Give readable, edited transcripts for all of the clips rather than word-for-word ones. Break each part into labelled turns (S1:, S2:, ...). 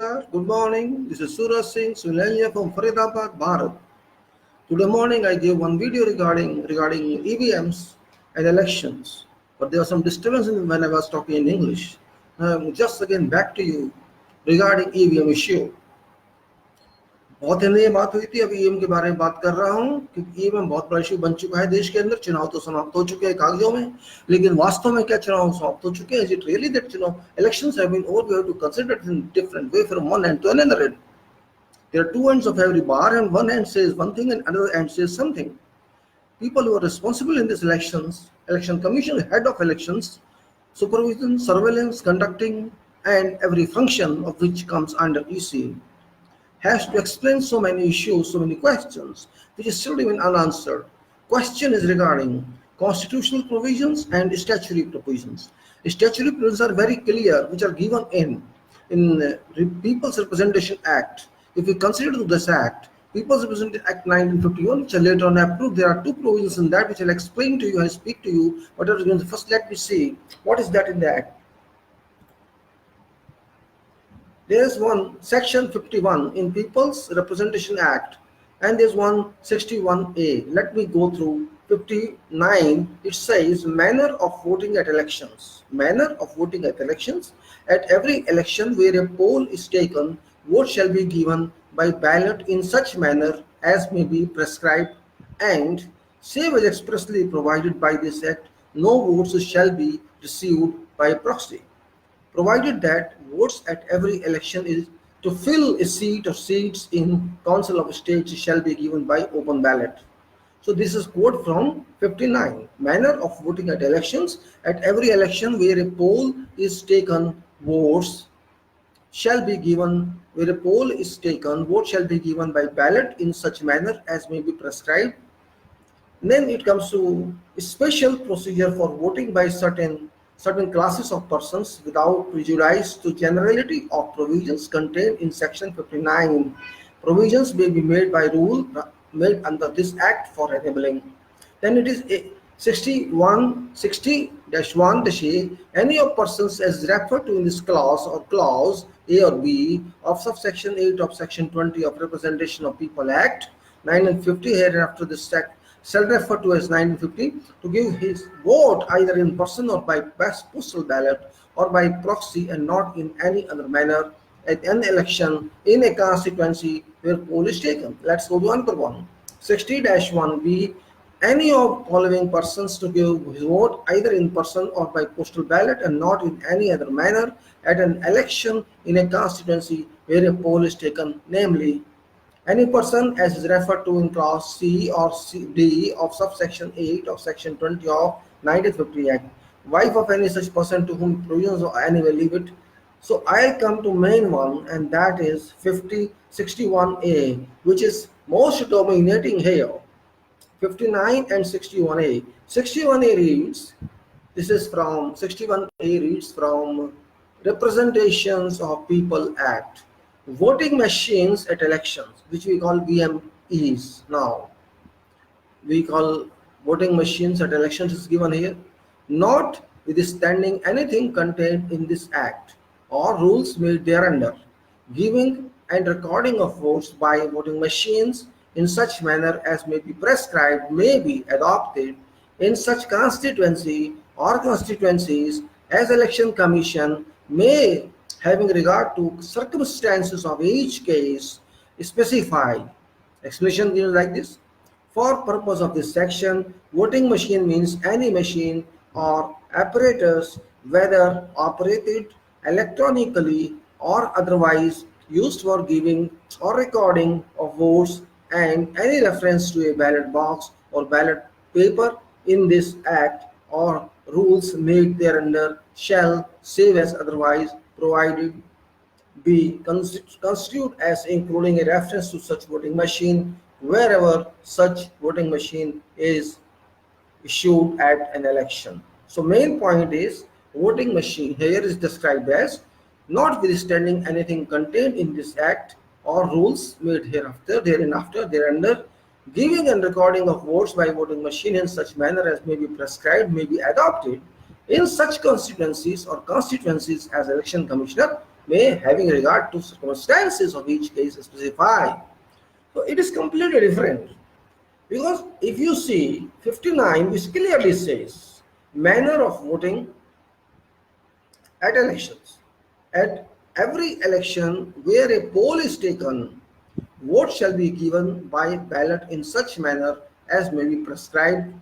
S1: Namaskar, good morning. This is Suraj Singh Sunilania from Faridabad, Bharat. Today morning I gave one video regarding EVMs and elections, but there was some disturbance when I was talking in English. Just again back to you regarding EVM issue. बहुत दिन ये बात हुई थी, अभी EVM के बारे में बात कर रहा हूं क्योंकि ईवीएम बहुत बड़ा इशू बन चुका है देश के अंदर। चुनाव तो समाप्त हो चुके हैं कागजों में, लेकिन वास्तव में क्या चुनाव समाप्त हो चुके हैं? Is it really that elections have been over? We have to consider it in different way from one end to another end. There are two ends of every bar, and one end says one thing and another end says something. People who are responsible in these elections, election commission, head of elections, supervision, surveillance, conducting, and every function of which comes under EC, has to explain so many issues, so many questions, which is still even unanswered. Question is regarding constitutional provisions and statutory provisions. Statutory provisions are very clear, which are given in People's Representation Act. If we consider this act, People's Representation Act 1951, which are later on approved, there are two provisions in that which I'll explain to you and speak to you. But first, let me see what is that in the act. There is one section 51 in People's Representation Act, and there's one 61A. Let me go through 59. It says manner of voting at elections. Manner of voting at elections. At every election where a poll is taken, vote shall be given by ballot in such manner as may be prescribed, and save as expressly provided by this act, no votes shall be received by proxy. Provided that votes at every election is to fill a seat or seats in Council of State shall be given by open ballot. So this is quote from 59. Manner of voting at elections. At every election where a poll is taken, votes shall be given. Where a poll is taken, vote shall be given by ballot in such manner as may be prescribed. And then it comes to a special procedure for voting by certain classes of persons without prejudice to generality of provisions contained in section 59. Provisions may be made by rule made under this act for enabling. Then it is a 60-1-A. Any of persons as referred to in this clause or clause A or B of subsection 8 of section 20 of Representation of People Act 1950, hereafter this act shall refer to as 1950, to give his vote either in person or by postal ballot or by proxy, and not in any other manner at an election in a constituency where poll is taken. Let's go to one per one. 60-1B. Any of following persons to give his vote either in person or by postal ballot and not in any other manner at an election in a constituency where a poll is taken, namely any person as is referred to in clause C or D of subsection 8 of section 20 of 1950 Act, wife of any such person to whom provisions of any will leave it. So I'll come to main one, and that is 61A, which is most dominating here. 59 and 61A. 61A reads, this is from 61A reads from Representations of People Act. Voting machines at elections, which we call VMEs now. We call voting machines at elections is given here, notwithstanding anything contained in this act or rules made thereunder, giving and recording of votes by voting machines in such manner as may be prescribed, may be adopted in such constituency or constituencies as election commission may, having regard to circumstances of each case, specify. Explanation given like this. For purpose of this section, voting machine means any machine or apparatus, whether operated electronically or otherwise, used for giving or recording of votes, and any reference to a ballot box or ballot paper in this act or rules made thereunder shall, save as otherwise provided, be construed as including a reference to such voting machine wherever such voting machine is issued at an election. So main point is voting machine here is described as notwithstanding anything contained in this act or rules made thereunder, giving and recording of votes by voting machine in such manner as may be prescribed, may be adopted in such constituencies or constituencies as election commissioner may having regard to circumstances of each case specify. So it is completely different. Because if you see 59, which clearly says manner of voting at elections. At every election where a poll is taken, vote shall be given by ballot in such manner as may be prescribed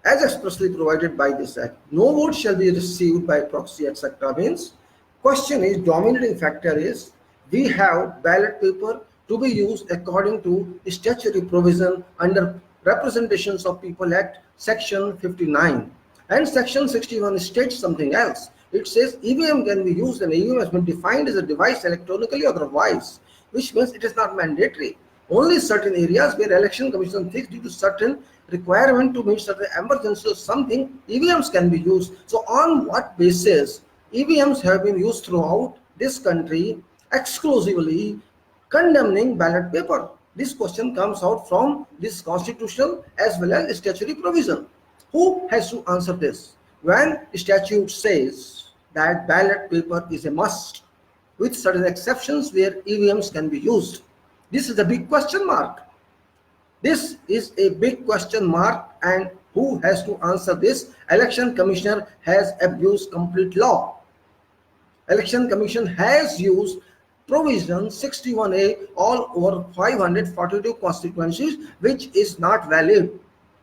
S1: as expressly provided by this act. No vote shall be received by proxy, etc. Means question is, dominating factor is, we have ballot paper to be used according to statutory provision under Representations of People Act section 59, and section 61 states something else. It says EVM can be used, and EVM has been defined as a device electronically or otherwise, which means it is not mandatory. Only certain areas where election commission thinks due to certain requirement to meet certain emergency or something, EVMs can be used. So on what basis EVMs have been used throughout this country exclusively condemning ballot paper? This question comes out from this constitutional as well as statutory provision. Who has to answer this? When statute says that ballot paper is a must, with certain exceptions where EVMs can be used. This is a big question mark. This is a big question mark, and who has to answer this? Election Commissioner has abused complete law. Election Commission has used provision 61A all over 542 constituencies, which is not valid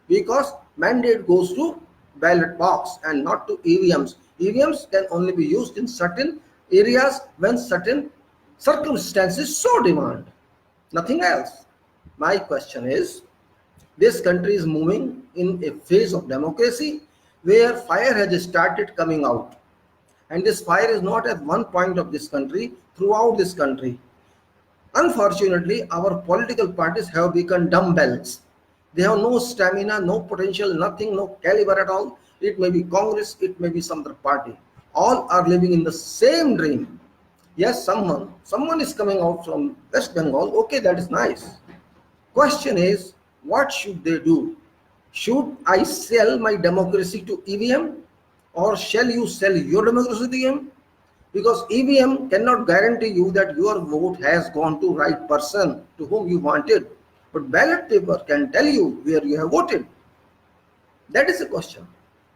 S1: because mandate goes to ballot box and not to EVMs. EVMs can only be used in certain areas when certain circumstances so demand. Nothing else. My question is, this country is moving in a phase of democracy where fire has started coming out. And this fire is not at one point of this country, throughout this country. Unfortunately, our political parties have become dumbbells. They have no stamina, no potential, nothing, no caliber at all. It may be Congress, it may be some other party. All are living in the same dream. Yes, someone is coming out from West Bengal. Okay, that is nice. Question is, what should they do? Should I sell my democracy to EVM, or shall you sell your democracy to EVM? Because EVM cannot guarantee you that your vote has gone to right person to whom you wanted. But ballot paper can tell you where you have voted. That is the question.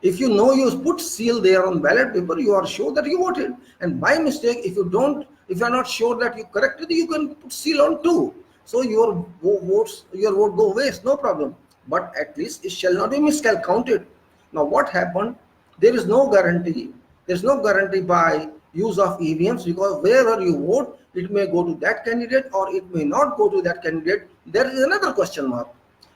S1: If you know you put seal there on ballot paper, you are sure that you voted. And by mistake, if you are not sure that you corrected, you can put seal on too. So your vote go waste, no problem. But at least it shall not be miscounted. Now what happened? There is no guarantee. There is no guarantee by use of EVMs, because wherever you vote, it may go to that candidate or it may not go to that candidate. There is another question mark.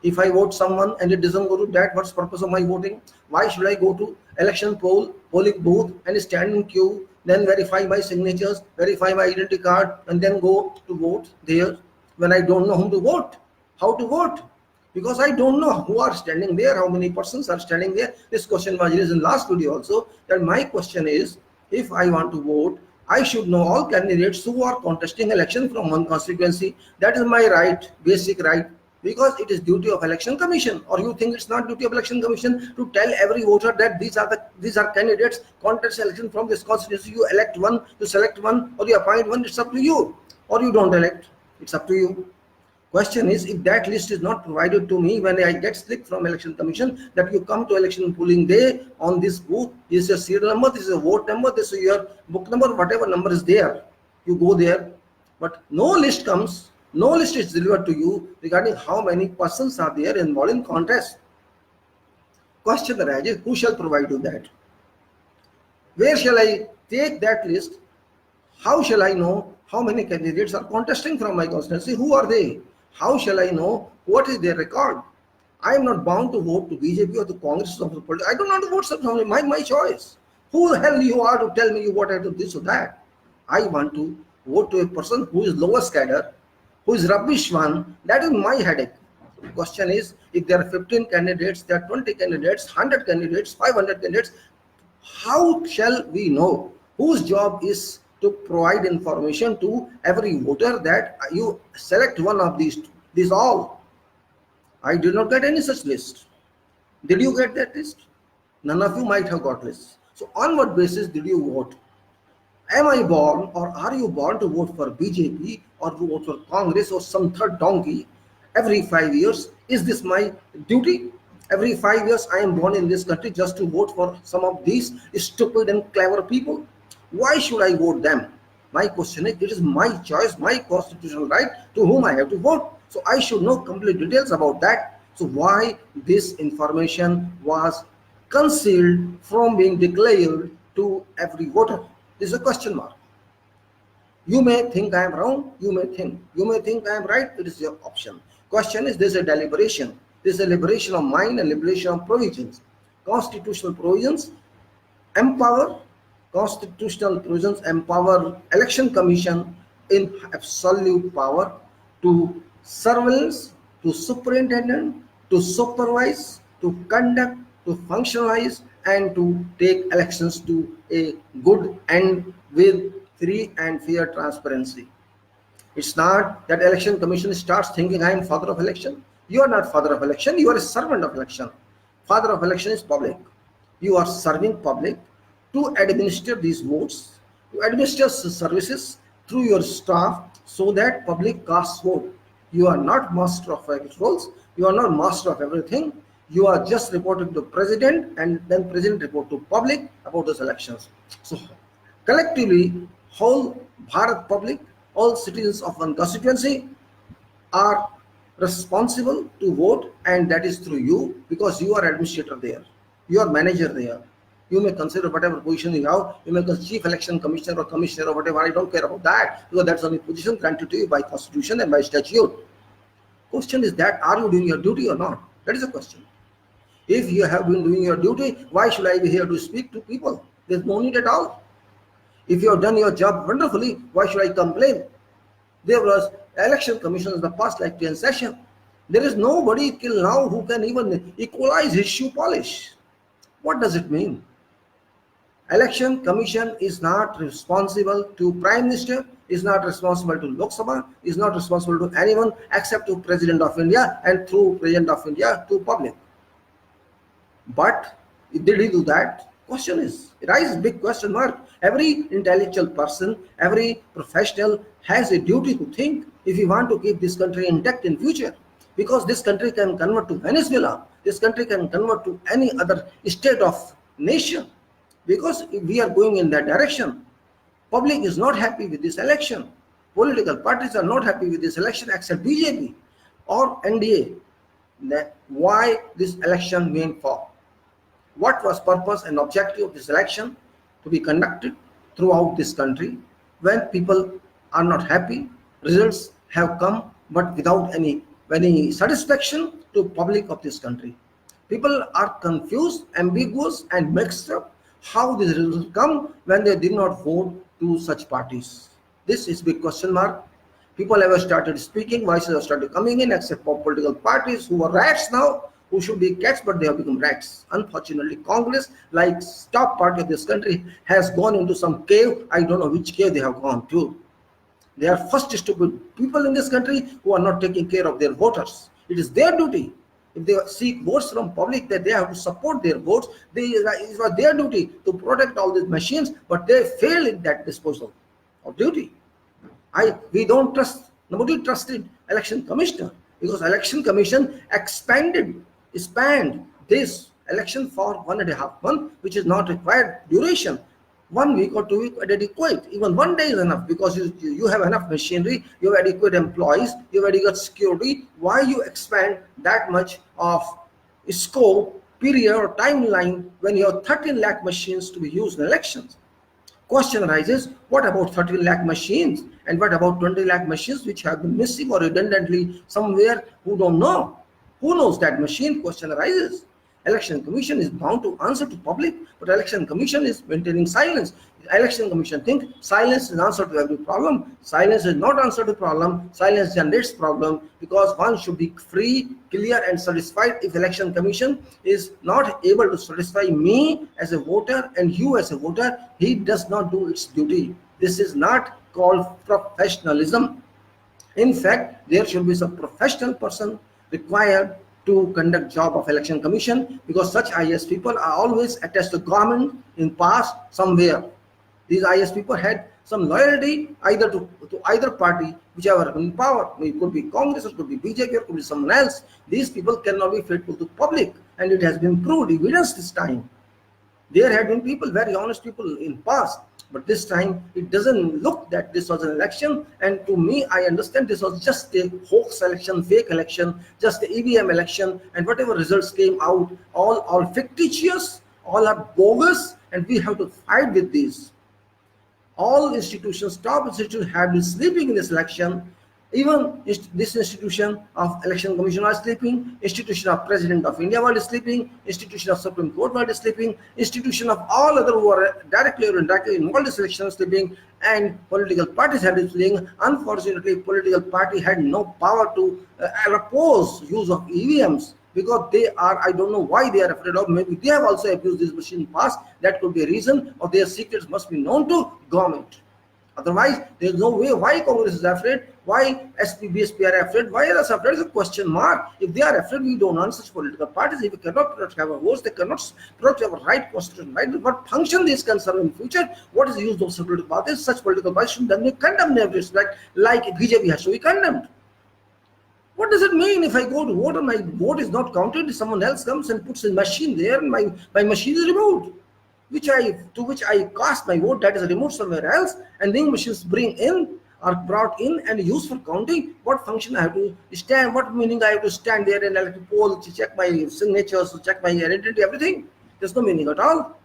S1: If I vote someone and it doesn't go to that, what's the purpose of my voting? Why should I go to election polling booth and stand in queue, then verify my signatures, verify my identity card, and then go to vote there when I don't know whom to vote, how to vote? Because I don't know who are standing there, how many persons are standing there. This question was raised in last video also. That my question is, if I want to vote, I should know all candidates who are contesting election from one constituency. That is my right, basic right. Because it is duty of election commission. Or you think it's not duty of election commission to tell every voter that these are candidates contest election from this constituency? You elect one, you select one, or you appoint one. It's up to you. Or you don't elect. It's up to you. Question is, if that list is not provided to me when I get slip from election commission that you come to election polling day on this booth, this is your serial number, this is a vote number, this is your book number, whatever number is there, you go there. But no list comes. No list is delivered to you regarding how many persons are there involved in contest. Question arises, who shall provide you that? Where shall I take that list? How shall I know how many candidates are contesting from my constituency? Who are they? How shall I know what is their record? I am not bound to vote to BJP or to Congress or to politics. I don't want to vote something, my choice. Who the hell you are to tell me you vote to this or that? I want to vote to a person who is lowest cadre, who is rubbish one. That is my headache. The question is, if there are 15 candidates, there are 20 candidates, 100 candidates, 500 candidates, how shall we know whose job is to provide information to every voter that you select one of these all? I did not get any such list. Did you get that list? None of you might have got lists. So on what basis did you vote? Am I born or are you born to vote for BJP or to vote for Congress or some third donkey every 5 years? Is this my duty? Every 5 years I am born in this country just to vote for some of these stupid and clever people. Why should I vote them? My question is, it is my choice, my constitutional right to whom I have to vote. So I should know complete details about that. So why this information was concealed from being declared to every voter? This is a question mark. You may think I am wrong, you may think I am right, it is your option. Question is, this is a deliberation. This is a liberation of mind and liberation of provisions. Constitutional provisions empower election commission in absolute power to surveillance, to superintendent, to supervise, to conduct, to functionalize, and to take elections to a good end with free and fair transparency. It's not that election commission starts thinking I am father of election. You are not father of election, you are a servant of election. Father of election is public. You are serving public to administer these votes, to administer services through your staff so that public casts vote. You are not master of roles, you are not master of everything. You are just reporting to president and then president report to public about those elections. So collectively, whole Bharat public, all citizens of one constituency are responsible to vote, and that is through you, because you are administrator there, you are manager there. You may consider whatever position you have, you may consider chief election commissioner or commissioner or whatever, I don't care about that, because that's only position granted to you by constitution and by statute. Question is that, are you doing your duty or not? That is the question. If you have been doing your duty, why should I be here to speak to people? There's no need at all. If you have done your job wonderfully, why should I complain? There was election commission in the past like 10 session. There is nobody till now who can even equalize his shoe polish. What does it mean? Election commission is not responsible to Prime Minister, is not responsible to Lok Sabha, is not responsible to anyone except to President of India, and through President of India to public. But did he do that? Question is, it raises big question mark. Every intellectual person, every professional has a duty to think if we want to keep this country intact in future, because this country can convert to Venezuela, this country can convert to any other state of nation, because we are going in that direction. Public is not happy with this election. Political parties are not happy with this election except BJP or NDA. Why this election went for? What was purpose and objective of this election to be conducted throughout this country? When people are not happy, results have come, but without any satisfaction to public of this country. People are confused, ambiguous, and mixed up how these results come when they did not vote to such parties. This is big question mark. People have started speaking, voices have started coming in, except for political parties who are rats now, who should be cats, but they have become rats. Unfortunately, Congress, like top party of this country, has gone into some cave. I don't know which cave they have gone to. They are first stupid people in this country who are not taking care of their voters. It is their duty. If they seek votes from public, that they have to support their votes. It was their duty to protect all these machines, but they failed in that disposal of duty. We don't trust, nobody trusted election commissioner, because election commission spanned this election for 1.5 months, which is not required duration. 1 week or 2 weeks are adequate. Even 1 day is enough, because you have enough machinery, you have adequate employees, you have adequate security. Why you expand that much of scope, period, or timeline when you have 13 lakh machines to be used in elections? Question arises, what about 13 lakh machines? And what about 20 lakh machines which have been missing or redundantly somewhere? Who don't know? Who knows that machine? Question arises. Election Commission is bound to answer to public, but Election Commission is maintaining silence. Election Commission think silence is answer to every problem. Silence is not answer to problem. Silence generates problem, because one should be free, clear, and satisfied. If Election Commission is not able to satisfy me as a voter and you as a voter, he does not do its duty. This is not called professionalism. In fact, there should be some professional person required to conduct job of Election Commission, because such IAS people are always attached to government in past somewhere. These IS people had some loyalty either to either party, whichever in power. It could be Congress, it could be BJP, or it could be someone else. These people cannot be faithful to public, and it has been proved, evidence this time. There had been people, very honest people in past, but this time it doesn't look that this was an election. And to me, I understand this was just a hoax election, fake election, just the EVM election, and whatever results came out, all fictitious, all are bogus, and we have to fight with these. All institutions, top institutions, have been sleeping in this election. Even this institution of Election Commission are sleeping, institution of President of India world is sleeping, institution of Supreme Court world is sleeping, institution of all other who are directly or indirectly involved in this election is sleeping, and political parties have been sleeping. Unfortunately, political party had no power to oppose use of EVMs, because they are, I don't know why they are afraid of. Maybe they have also abused this machine in the past. That could be a reason, or their secrets must be known to government. Otherwise, there is no way. Why Congress is afraid? Why SP, BSP are afraid? Why others are afraid? It's a question mark. If they are afraid, we don't want such political parties. If we cannot have a voice, they cannot protect our right, constitution right. What function these can serve in future? What is the use of such political parties? Such political parties should then be condemned in every respect, like BJP has to be condemned. What does it mean if I go to vote and my vote is not counted? Someone else comes and puts a machine there, and my machine is removed, to which I cast my vote, that is removed somewhere else, and new machines are brought in and used for counting. What function I have to stand? What meaning I have to stand there and elect a poll to check my signatures, to check my identity, everything? There's no meaning at all.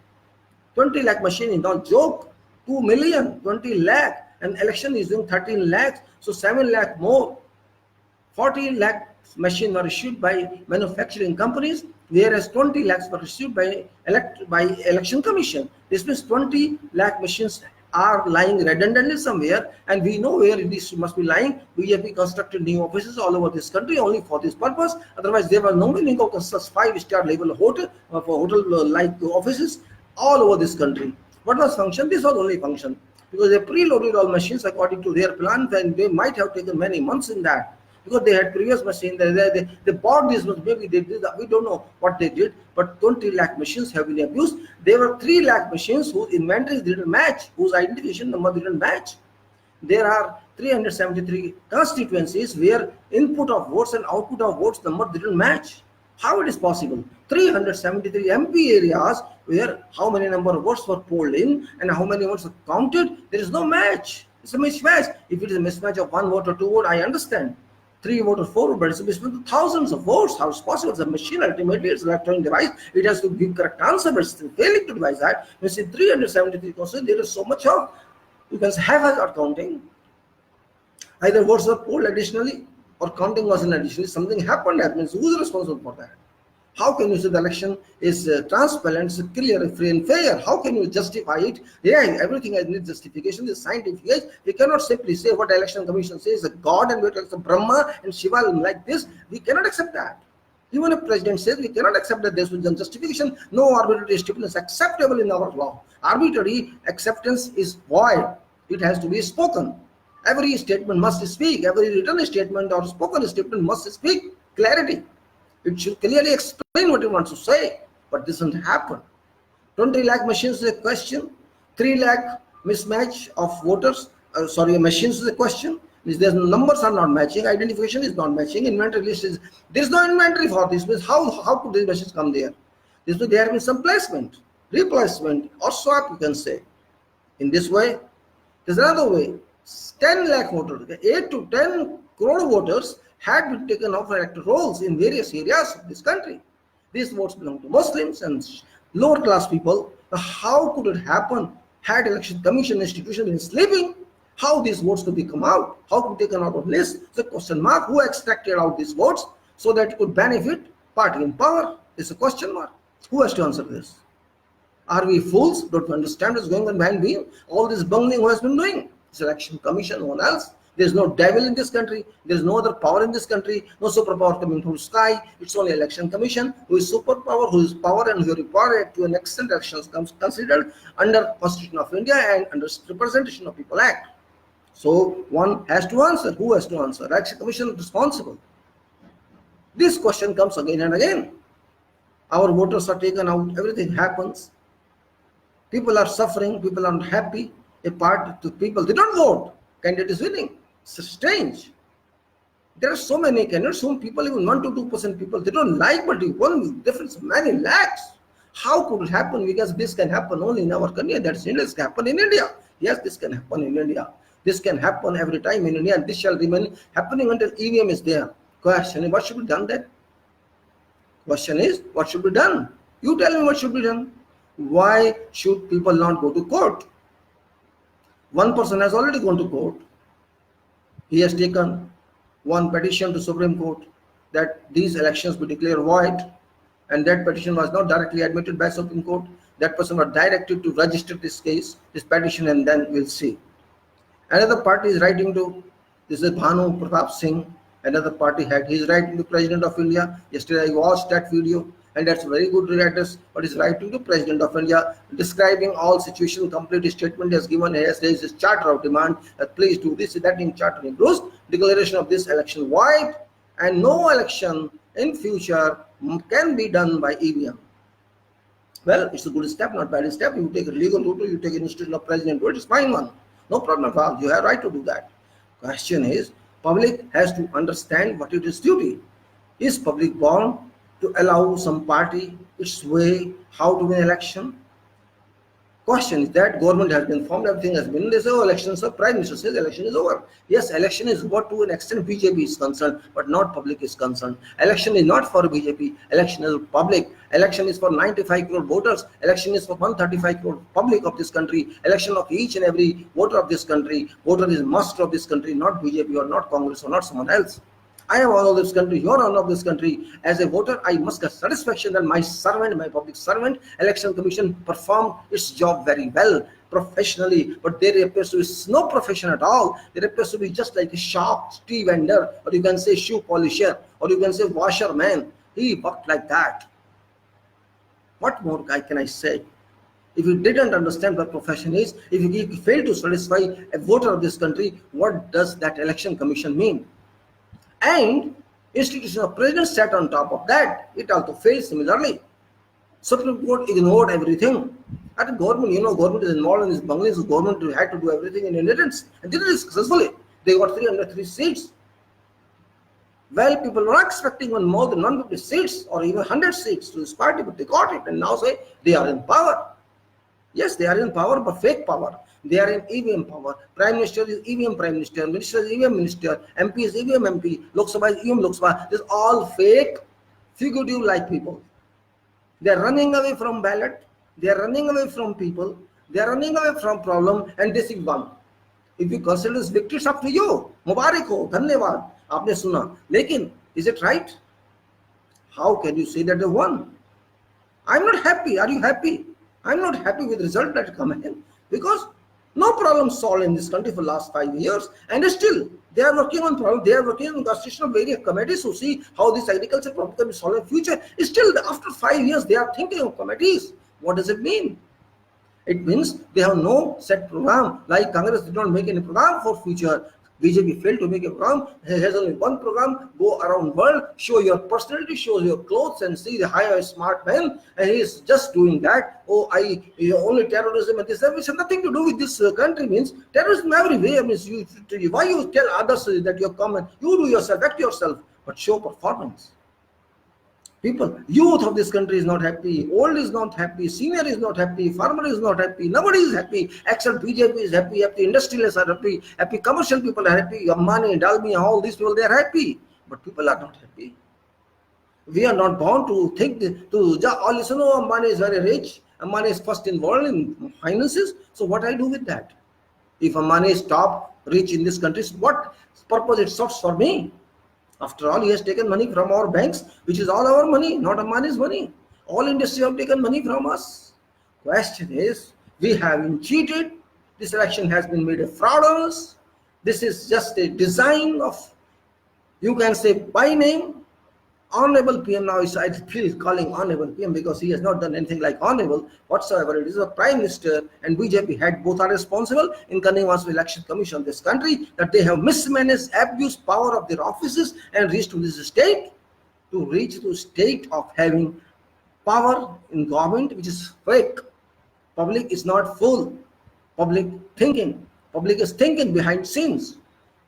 S1: 20 lakh machine is not joke. 2 million, 20 lakh, and election is doing 13 lakhs, so 7 lakh more. 14 lakh machines are issued by manufacturing companies, whereas 20 lakhs were issued by election commission. This means 20 lakh machines are lying redundantly somewhere, and we know where these must be lying. BJP constructed new offices all over this country only for this purpose. Otherwise, there was no meaning of such 5-star level hotel like offices all over this country. What was function? This was only function, because they preloaded all machines according to their plan, and they might have taken many months in that, because they had previous machines. They bought these machines. Maybe they did that. We don't know what they did, but 20 lakh machines have been abused. There were 3 lakh machines whose inventories didn't match, whose identification number didn't match. There are 373 constituencies where input of votes and output of votes number didn't match. How it is possible? 373 MP areas where how many number of votes were polled in and how many votes were counted, there is no match. It's a mismatch. If it is a mismatch of 1 vote or 2 vote, I understand. 3 vote or 4 vote, but it's a mismatch of thousands of votes. How is possible? It's a machine, ultimately it's an electronic device. It has to give correct answer, but it's still failing to devise that. You see, 373 percent, there is so much of, you can say, haphazard counting. Either votes were polled additionally or counting was in additionally. Something happened. That means who is responsible for that? How can you say the election is transparent, clear, free and fair? How can you justify it? Yeah, everything has needs justification. This scientific age, we cannot simply say what the election commission says, a God and we accept Brahma and Shiva like this. We cannot accept that. Even if president says, we cannot accept that there is justification. No arbitrary statement is acceptable in our law. Arbitrary acceptance is void. It has to be spoken. Every statement must speak. Every written statement or spoken statement must speak clarity. It should clearly explain what it wants to say, but this doesn't happen. 20 lakh machines is a question. 3 lakh mismatch of voters, machines is a question. There's numbers are not matching, identification is not matching, inventory list is, there is no inventory for this. Means how could these machines come there? This means there have been some placement, replacement, or swap, you can say. In this way, there's another way. 10 lakh voters, 8 to 10 crore voters had been taken off electoral rolls in various areas of this country. These votes belong to Muslims and lower class people. Now, how could it happen? Had election commission institution been sleeping? How these votes could be come out? How could be taken out of list? It's a question mark. Who extracted out these votes so that it could benefit party in power? It's a question mark. Who has to answer this? Are we fools? Don't we understand what's going on behind me? All this bungling who has been doing? It's election commission, no one else. There's no devil in this country. There's no other power in this country. No superpower coming from the sky. It's only election commission who is superpower, who is power, and who is power to an extent elections comes considered under Constitution of India and under Representation of People Act. So one has to answer. Who has to answer? Election commission is responsible. This question comes again and again. Our voters are taken out. Everything happens. People are suffering, people are not happy. A part to people, they don't vote. Candidate is winning. It's strange. There are so many candidates, some people, even 1 to 2% people, they don't like, but one difference, many lakhs. How could it happen? Because this can happen only in our country. That's India. This can happen in India. Yes, this can happen in India. This can happen every time in India, and this shall remain happening until EVM is there. Question is, what should be done then? Question is, what should be done? You tell me what should be done. Why should people not go to court? One person has already gone to court. He has taken one petition to Supreme Court that these elections be declared void, and that petition was not directly admitted by Supreme Court. That person was directed to register this case, this petition, and then we'll see. Another party is writing to, this is Bhanu Pratap Singh, another party head. He is writing to President of India. Yesterday I watched that video, and that's a very good address, but he's writing to President of India, describing all situation, complete statement has given. He has raised his charter of demand that please do this, that in charter includes declaration of this election void, and no election in future can be done by EVM. Well, it's a good step, not bad step. You take a legal route, you take an institution of president, it's fine one. No problem at all. You have right to do that. Question is, public has to understand what it is duty. Is public born to allow some party its way how to win election? Question is that government has been formed, everything has been, they say, oh, elections are, Prime Minister says election is over. Yes, election is over to an extent BJP is concerned, but not public is concerned. Election is not for BJP, election is public. Election is for 95 crore voters, election is for 135 crore public of this country, election of each and every voter of this country. Voter is master of this country, not BJP or not Congress or not someone else. I am all of this country, you are all of this country. As a voter, I must get satisfaction that my servant, my public servant, election commission performed its job very well, professionally, but there appears to be no profession at all. There appears to be just like a shop, tea vendor, or you can say shoe polisher, or you can say washerman. He worked like that. What more can I say? If you didn't understand what profession is, if you fail to satisfy a voter of this country, what does that election commission mean? And institution of president sat on top of that. It also failed similarly. Supreme Court ignored everything. At the government, government is involved in this Bangladesh government had to do everything in independence, and did it successfully. They got 303 seats. Well, people were expecting more than 150 seats or even 100 seats to this party, but they got it, and now say they are in power. Yes, they are in power, but fake power. They are in EVM power. Prime Minister is EVM Prime Minister, Minister is EVM Minister, MP is EVM MP, Lok Sabha is EVM Lok Sabha. This is all fake, fugitive like people. They are running away from ballot. They are running away from people. They are running away from problem, and this is one. If you consider this victory, it's up to you. Mubarak ho, dhanyavad. Aapne suna. Lekin, is it right? How can you say that they won? I'm not happy. Are you happy? I'm not happy with the result that come in, because no problem solved in this country for the last 5 years, and still they are working on problem. They are working on constitution of various committees to see how this agriculture problem can be solved in future. Still, after 5 years, they are thinking of committees. What does it mean? It means they have no set program. Like Congress did not make any program for future. BJP failed to make a program. It has only one program: go around world, show your personality, show your clothes, and see the higher smart man. And he is just doing that. Oh, only terrorism and this. Which has nothing to do with this country. Means terrorism everywhere. Means why you tell others that you come and you do yourself, act yourself, but show performance. People, youth of this country is not happy, old is not happy, senior is not happy, farmer is not happy, nobody is happy, except BJP is happy, industrialists are happy, commercial people are happy, Ambani, Dalmia, all these people, they are happy, but people are not happy. We are not born to think, listen, oh, Ambani is very rich, Ambani is first involved in finances, so what I do with that? If Ambani is top rich in this country, what purpose it serves for me? After all, he has taken money from our banks, which is all our money, not Ambani's money. All industries have taken money from us. Question is, we have been cheated. This election has been made a fraud on us. This is just a design of, you can say by name, Honorable PM. Now I feel calling Honorable PM because he has not done anything like Honorable whatsoever. It is a Prime Minister and BJP head, both are responsible in Kanniwas Election Commission of this country, that they have mismanaged, abused power of their offices and reached to this state, to reach to state of having power in government which is fake. Public is not fool. Public thinking. Public is thinking behind scenes.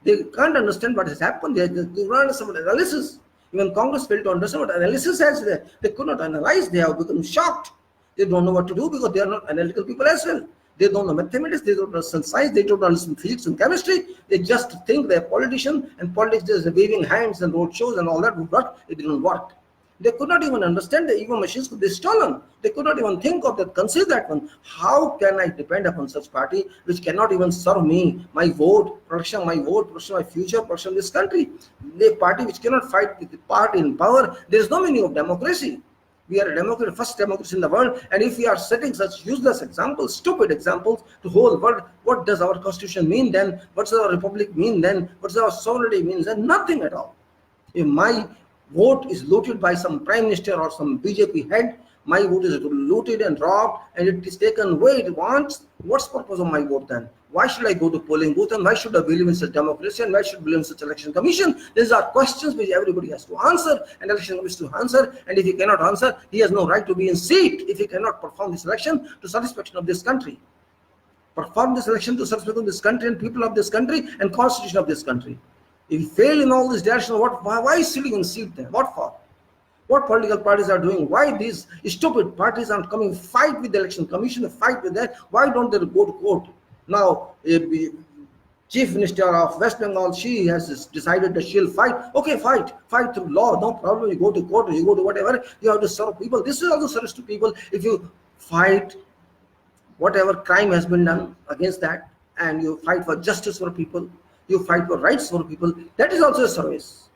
S1: They can't understand what has happened. They don't understand what analysis. Even Congress failed to understand what analysis has. They could not analyze. They have become shocked. They don't know what to do because they are not analytical people as well. They don't know mathematics. They don't understand science. They don't understand physics and chemistry. They just think they're politician, and politics is waving hands and road shows and all that would work. It didn't work. They could not even understand the EVM machines could be stolen. They could not even think of that, consider that one. How can I depend upon such party which cannot even serve me, my vote, protection my vote, protection my future, protection this country? The party which cannot fight with the party in power, there is no meaning of democracy. We are a democracy, first democracy in the world, and if we are setting such useless examples, stupid examples to whole world, what does our constitution mean then? What does our republic mean then? What does our sovereignty mean then? Nothing at all. If my vote is looted by some prime minister or some BJP head, my vote is looted and robbed and it is taken away at once, what's the purpose of my vote then? Why should I go to polling booth, and why should I believe in such democracy, and why should I believe in such election commission? These are questions which everybody has to answer, and election commission to answer, and if he cannot answer, he has no right to be in seat if he cannot perform this election to satisfaction of this country. Perform this election to satisfaction of this country and people of this country and constitution of this country. If you fail in all this direction, why is sitting in seat then? What for? What political parties are doing? Why these stupid parties are coming fight with the election commission, fight with that? Why don't they go to court? Now, Chief Minister of West Bengal, she has decided that she'll fight. Okay, fight through law, no problem. You go to court, you go to whatever, you have to serve people. This is also service to people. If you fight whatever crime has been done against that, and you fight for justice for people, you fight for rights for people, that is also a service.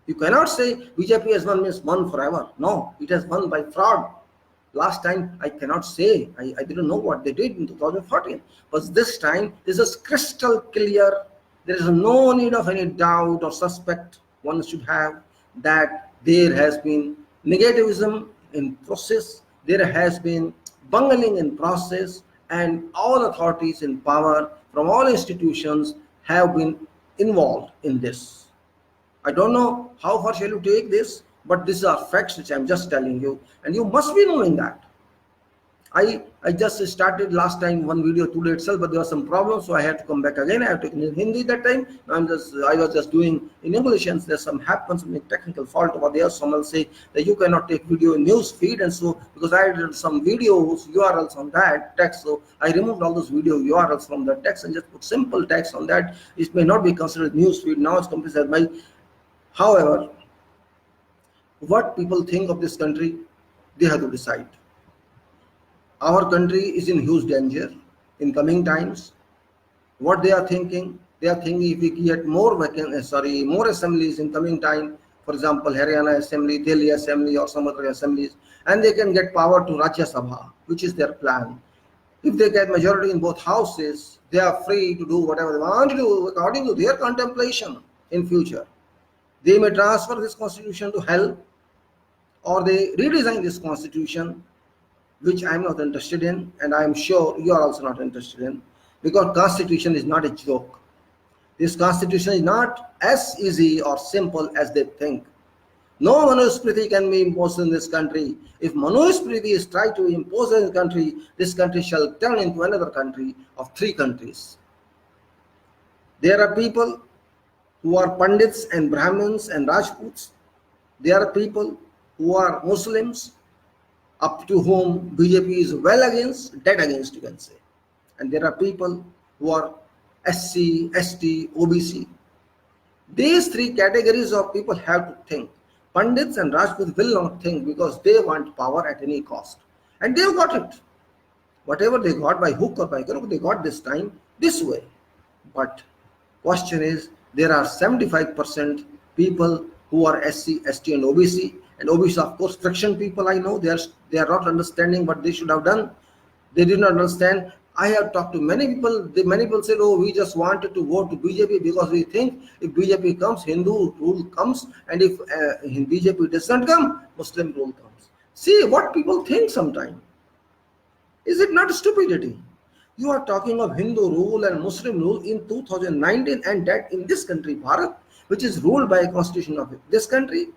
S1: You cannot say BJP has won means won forever. No, it has won by fraud. Last time I cannot say, I didn't know what they did in 2014, but this time this is crystal clear. There is no need of any doubt or suspect one should have that there has been negativism in process, there has been bungling in process, and all authorities in power from all institutions have been involved in this. I don't know how far shall you take this, but these are facts which I'm just telling you, and you must be knowing that. I just started last time one video today itself, but there was some problems, so I had to come back again. I have taken in Hindi that time. I was just doing in English, and there's some technical fault over there. Someone say that you cannot take video in news feed, and so because I did some videos URLs on that text, so I removed all those video URLs from the text and just put simple text on that. It may not be considered news feed. Now it's considered by. However, what people think of this country, they have to decide. Our country is in huge danger in coming times. What they are thinking if we get more assemblies in coming time, for example, Haryana Assembly, Delhi Assembly, or some other assemblies, and they can get power to Rajya Sabha, which is their plan. If they get majority in both houses, they are free to do whatever they want to do according to their contemplation in future. They may transfer this constitution to hell, or they redesign this constitution, which I am not interested in, and I am sure you are also not interested in, because constitution is not a joke. This constitution is not as easy or simple as they think. No Manusmriti can be imposed in this country. If Manusmriti is tried to impose in this country shall turn into another country of 3 countries. There are people who are Pandits and Brahmins and Rajputs. There are people who are Muslims, up to whom BJP is dead against, you can say. And there are people who are SC, ST, OBC. These 3 categories of people have to think. Pandits and Rajputs will not think because they want power at any cost. And they have got it. Whatever they got by hook or by crook, they got this time this way. But question is, there are 75% people who are SC, ST and OBC. And OBC, of course, friction people, I know, they are not understanding what they should have done. They did not understand. I have talked to many people. Many people said, oh, we just wanted to vote to BJP because we think if BJP comes, Hindu rule comes, and if BJP does not come, Muslim rule comes. See what people think sometimes. Is it not stupidity? You are talking of Hindu rule and Muslim rule in 2019, and that in this country, Bharat, which is ruled by a constitution of this country,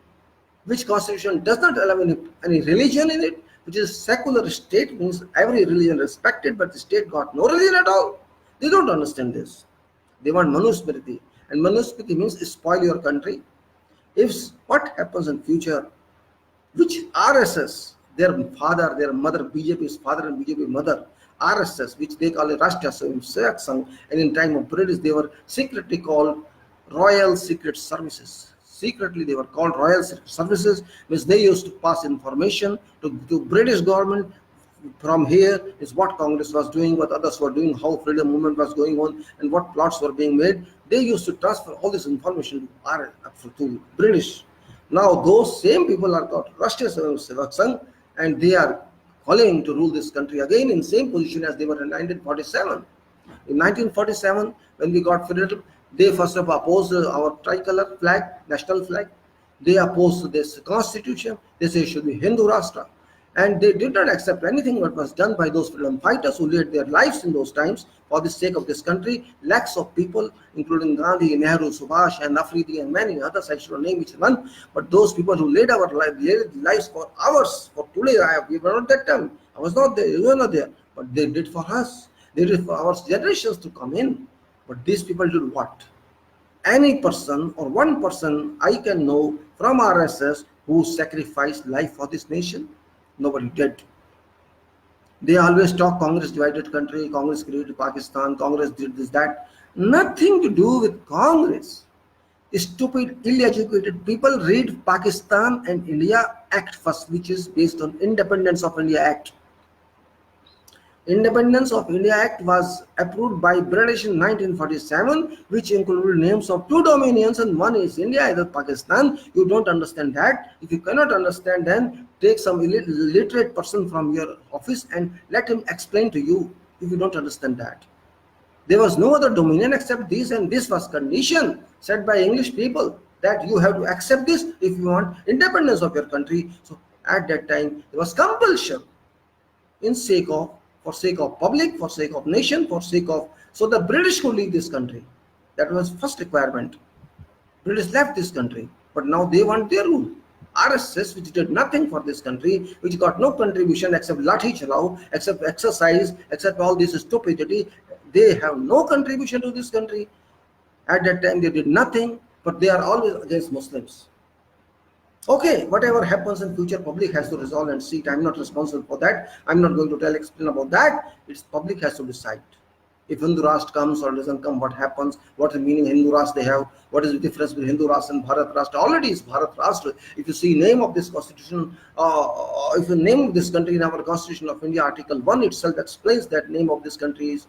S1: which constitution does not allow any religion in it, which is secular state, means every religion respected, but the state got no religion at all. They don't understand this. They want manusmriti, and manusmriti means spoil your country. If what happens in future, which RSS, their father, their mother, BJP's father and BJP mother, RSS, which they call it Rashtriya Swayamsevak Sangh, and in time of British they were secretly called Royal Secret Services. Secretly they were called Royal Secret Services, means they used to pass information to British government. From here is what Congress was doing, what others were doing, how freedom movement was going on, and what plots were being made. They used to transfer all this information to British. Now those same people are called Rashtriya Swayamsevak Sangh, and they are calling to rule this country again in same position as they were in 1947. In 1947, when we got freedom, they first of all opposed our tricolor flag, national flag. They opposed this constitution. They say it should be Hindu Rashtra. And they did not accept anything what was done by those freedom fighters who laid their lives in those times for the sake of this country. Lakhs of people, including Gandhi, Nehru, Subhash, and Afridi, and many others, I should not name each one. But those people who laid lives for ours, for today, we were not that time. I was not there, you were not there. But they did for us. They did for our generations to come in. But these people did what? Any person or one person I can know from RSS who sacrificed life for this nation? Nobody did. They always talk Congress divided country, Congress created Pakistan, Congress did this, that. Nothing to do with Congress. Stupid, ill-educated people read Pakistan and India Act first, which is based on Independence of India Act. Independence of India Act was approved by British in 1947, which included names of two dominions, and one is India, either Pakistan. You don't understand that. If you cannot understand, then take some literate person from your office and let him explain to you if you don't understand that. There was no other dominion except this, and this was condition set by English people that you have to accept this if you want independence of your country. So at that time, there was compulsion for sake of public, for sake of nation, for sake of, so the British could leave this country. That was first requirement. British left this country, but now they want their rule. RSS, which did nothing for this country, which got no contribution except lathi chalao, except exercise, except all this stupidity, they have no contribution to this country. At that time, they did nothing, but they are always against Muslims. Okay, whatever happens in future, public has to resolve and see it. I'm not responsible for that. I'm not going to explain about that. It's public has to decide. If Hindu Rashtra comes or doesn't come, what happens, what is the meaning Hindu Rashtra they have, what is the difference between Hindu Rashtra and Bharat Rashtra. Already is Bharat Rashtra. If you see name of this constitution, if you name this country in our Constitution of India, Article 1 itself explains that name of this country is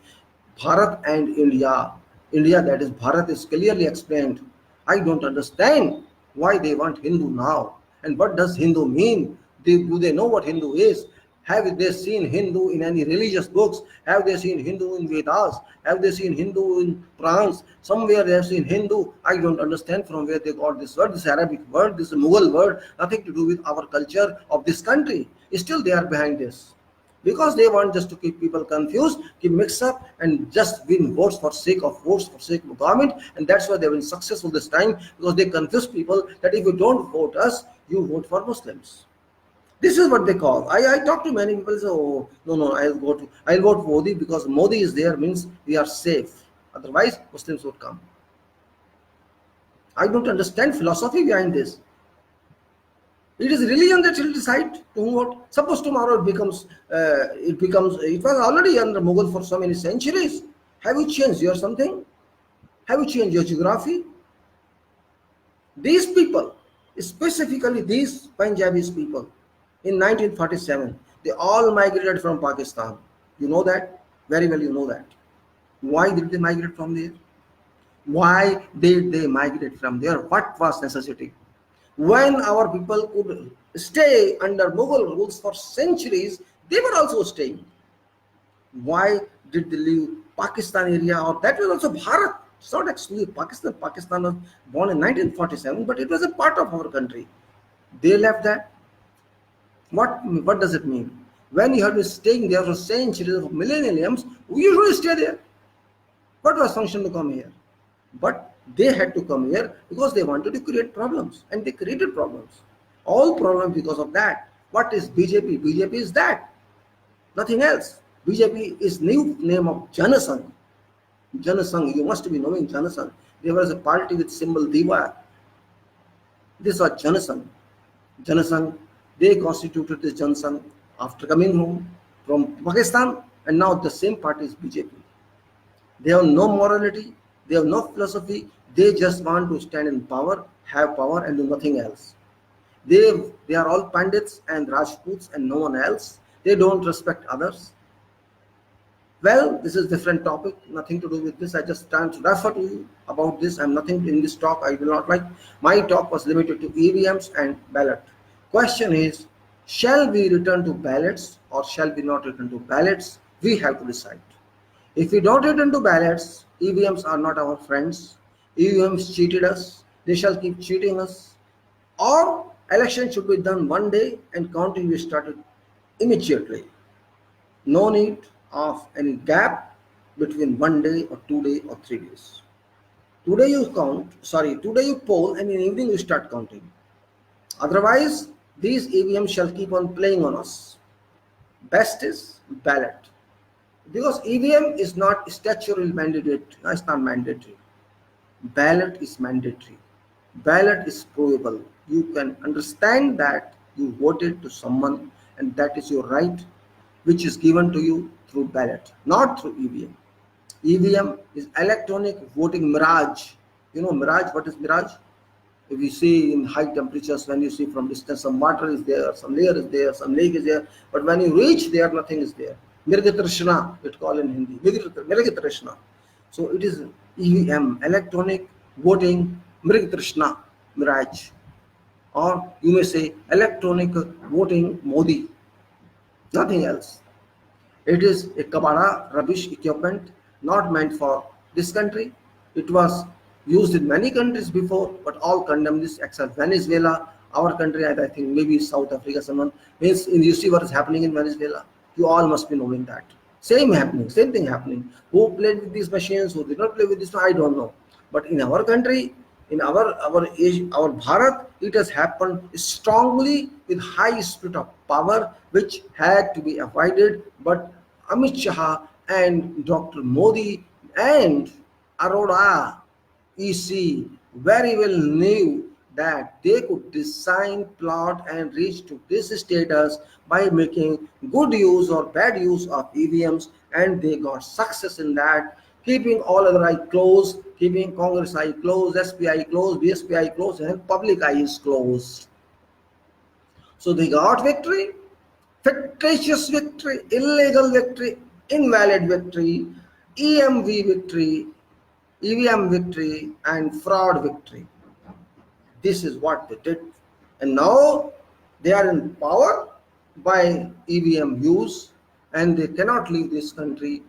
S1: Bharat and India. India, that is Bharat, is clearly explained. I don't understand why they want Hindu now, and what does Hindu mean? Do they know what Hindu is? Have they seen Hindu in any religious books? Have they seen Hindu in Vedas? Have they seen Hindu in Purans? Somewhere they have seen Hindu. I don't understand from where they got this word, this Arabic word, this Mughal word, nothing to do with our culture of this country. Still they are behind this. Because they want just to keep people confused, keep mix up, and just win votes for sake of votes, for sake of government. And that's why they've been successful this time, because they confuse people that if you don't vote us, you vote for Muslims. This is what they call. I talk to many people, say, oh, no, I'll vote Modi because Modi is there, means we are safe. Otherwise, Muslims would come. I don't understand philosophy behind this. It is religion that will decide to whom vote. Suppose tomorrow it was already under Mughal for so many centuries. Have you changed your something? Have you changed your geography? These people, specifically these Punjabis people, in 1947, they all migrated from Pakistan. You know that? Very well you know that. Why did they migrate from there? Why did they migrate from there? What was necessity? When our people could stay under Mughal rules for centuries, they were also staying. Why did they leave Pakistan area? Or that was also Bharat. It's not actually Pakistan. Pakistan was born in 1947, but it was a part of our country. They left that. What does it mean? When you have been staying there for centuries of millenniums, we usually stay there. What was function to come here? But they had to come here because they wanted to create problems, and they created problems. All problems because of that. What is BJP? BJP is that, nothing else. BJP is new name of Janasangh. Janasangh, you must be knowing Janasangh. There was a party with symbol Diva. This was Janasangh. Janasangh, they constituted this Janasangh after coming home from Pakistan, and now the same party is BJP. They have no morality, they have no philosophy, they just want to stand in power, have power, and do nothing else. They are all Pandits and Rajputs and no one else. They don't respect others. Well, this is different topic, nothing to do with this. I just stand to refer to you about this. I'm nothing in this talk. I will not like. My talk was limited to EVMs and ballot. Question is, shall we return to ballots or shall we not return to ballots? We have to decide. If we don't return to ballots, EVMs are not our friends. EVMs cheated us. They shall keep cheating us. Or election should be done one day and counting will be started immediately. No need of any gap between 1 day or 2 days or 3 days. Today you poll and in evening you start counting. Otherwise, these EVMs shall keep on playing on us. Best is ballot. Because EVM is not statutorily mandated, it's not mandatory. Ballot is mandatory. Ballot is provable. You can understand that you voted to someone and that is your right, which is given to you through ballot, not through EVM. EVM is electronic voting mirage. You know mirage, what is mirage? If you see in high temperatures, when you see from distance, some water is there, some layer is there, some lake is there, but when you reach there, nothing is there. Mirgatrishna, it call in Hindi, Mirgatrishna. So it is EVM, electronic voting Mirgatrishna, mirage. Or you may say electronic voting Modi, nothing else. It is a kabara, rubbish equipment, not meant for this country. It was used in many countries before, but all condemn this except Venezuela, our country, and I think maybe South Africa, someone. Means you see what is happening in Venezuela. You all must be knowing that. Same thing happening. Who played with these machines, who did not play with this, I don't know. But in our country, in our Bharat, it has happened strongly with high spirit of power, which had to be avoided. But Amit Shah and Dr. Modi and Arora EC very well knew that they could design, plot, and reach to this status by making good use or bad use of EVMs, and they got success in that. Keeping all other eye closed, keeping Congress eye closed, SPI closed, BSP eye closed, and public eye is closed. So they got victory, fictitious victory, illegal victory, invalid victory, EMV victory, EVM victory, and fraud victory. This is what they did. And now they are in power by EVM use and they cannot leave this country.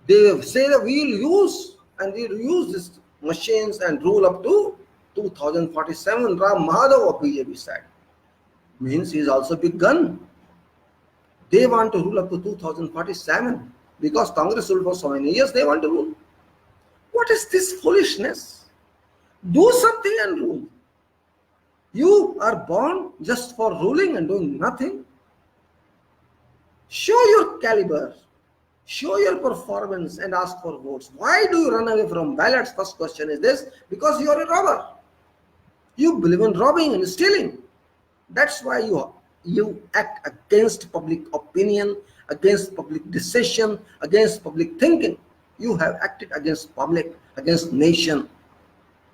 S1: They say that we'll use these machines and rule up to 2047. Ram Madhav of BJP said. Means he is also big gun. They want to rule up to 2047 because Congress ruled for so many years. They want to rule. What is this foolishness? Do something and rule. You are born just for ruling and doing nothing. Show your caliber. Show your performance and ask for votes. Why do you run away from ballots? First question is this: because you are a robber. You believe in robbing and stealing. That's why you act against public opinion, against public decision, against public thinking. You have acted against public, against nation.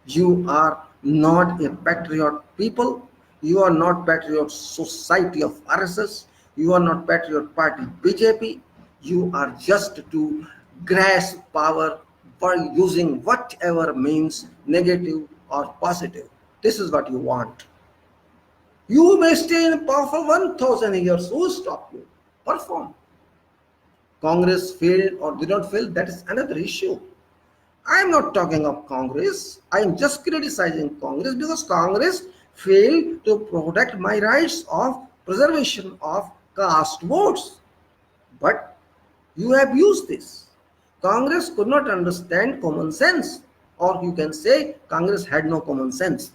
S1: You are not a patriot people. You are not patriot society of RSS. You are not patriot party BJP. You are just to grasp power by using whatever means, negative or positive. This is what you want. You may stay in power for 1,000 years. Who stop you? Perform. Congress failed or did not fail, that is another issue. I am not talking of Congress. I am just criticizing Congress because Congress failed to protect my rights of preservation of caste votes. But you have used this. Congress could not understand common sense, or you can say Congress had no common sense.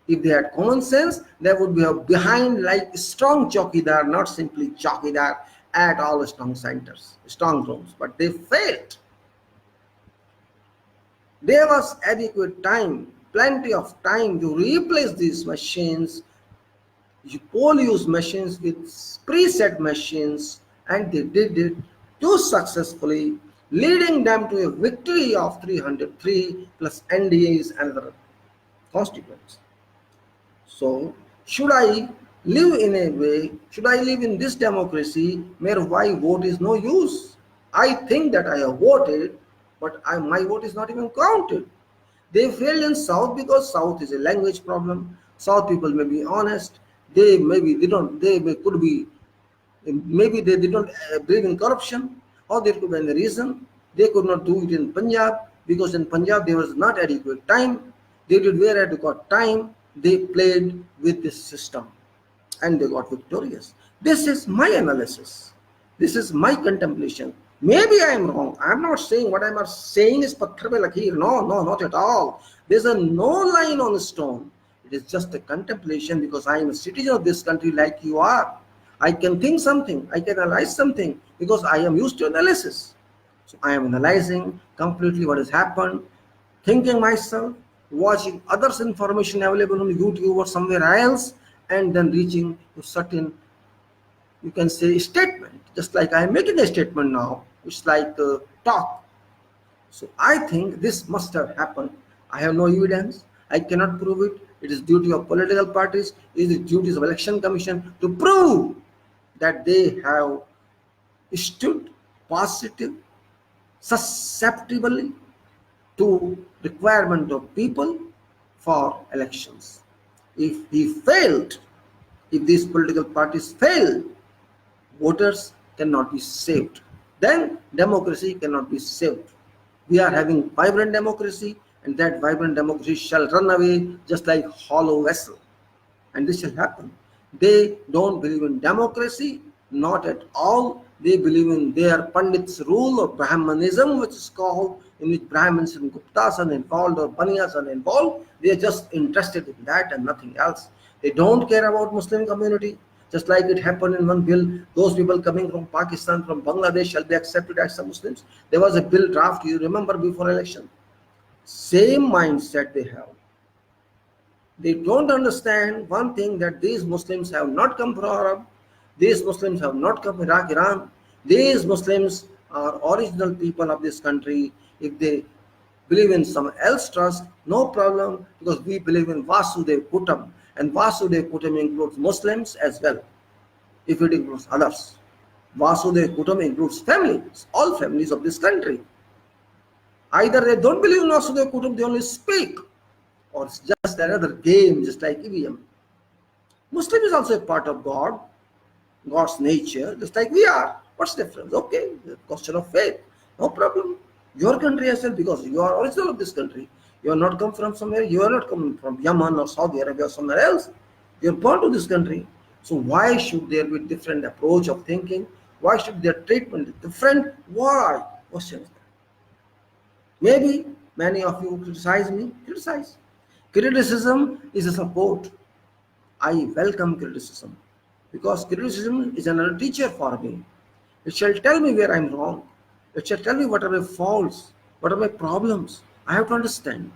S1: If they had common sense, they would be behind like strong chowkidar, not simply chowkidar at all strong centers, strong rooms. But they failed. There was adequate time, plenty of time to replace these machines, poll use machines with preset machines, and they did it too successfully, leading them to a victory of 303 plus NDAs and other constituents. So, should I live in a way, should I live in this democracy where my vote is no use? I think that I have voted, but my vote is not even counted. They failed in South because South is a language problem. South people may be honest. They maybe they don't. They may, could be maybe they don't believe in corruption, or there could be any reason they could not do it in Punjab because in Punjab there was not adequate time. They did where they got time. They played with this system, and they got victorious. This is my analysis. This is my contemplation. Maybe I am wrong. I am not saying what I am saying is patthar pe lakhir. No, not at all. There's a no line on the stone. It is just a contemplation because I am a citizen of this country like you are. I can think something. I can analyze something because I am used to analysis. So I am analyzing completely what has happened, thinking myself, watching others' information available on YouTube or somewhere else, and then reaching to certain, you can say, statement. Just like I am making a statement now, it's like talk. So I think this must have happened. I have no evidence. I cannot prove it. It is duty of political parties. It is duties of election commission to prove that they have stood positive, susceptibly to requirement of people for elections. If he failed, if these political parties fail, voters cannot be saved. Then democracy cannot be saved. We are having vibrant democracy, and that vibrant democracy shall run away just like hollow vessel. And this shall happen. They don't believe in democracy, not at all. They believe in their Pandit's rule of Brahmanism, which is called, in which Brahmins and Guptas are involved or Baniyas are involved. They are just interested in that and nothing else. They don't care about Muslim community. Just like it happened in one bill, those people coming from Pakistan, from Bangladesh shall be accepted as Muslims. There was a bill draft, you remember, before election. Same mindset they have. They don't understand one thing, that these Muslims have not come from Arab. These Muslims have not come from Iraq, Iran. These Muslims are original people of this country. If they believe in some else trust, no problem, because we believe in Vasudev Kutam. And Vasudev Kutam includes Muslims as well, if it includes others. Vasudev Kutam includes families, all families of this country. Either they don't believe in Vasudev Kutam, they only speak, or it's just another game, just like EVM. Muslim is also a part of God, God's nature, just like we are. What's the difference? Okay, the question of faith, no problem. Your country as well, because you are original of this country. You are not come from somewhere. You are not coming from Yemen or Saudi Arabia or somewhere else. You are born to this country. So why should there be different approach of thinking? Why should their treatment be different? Why? Question is that. Maybe many of you criticize me. Criticize. Criticism is a support. I welcome criticism, because criticism is another teacher for me. It shall tell me where I am wrong. It shall tell me what are my faults, what are my problems. I have to understand.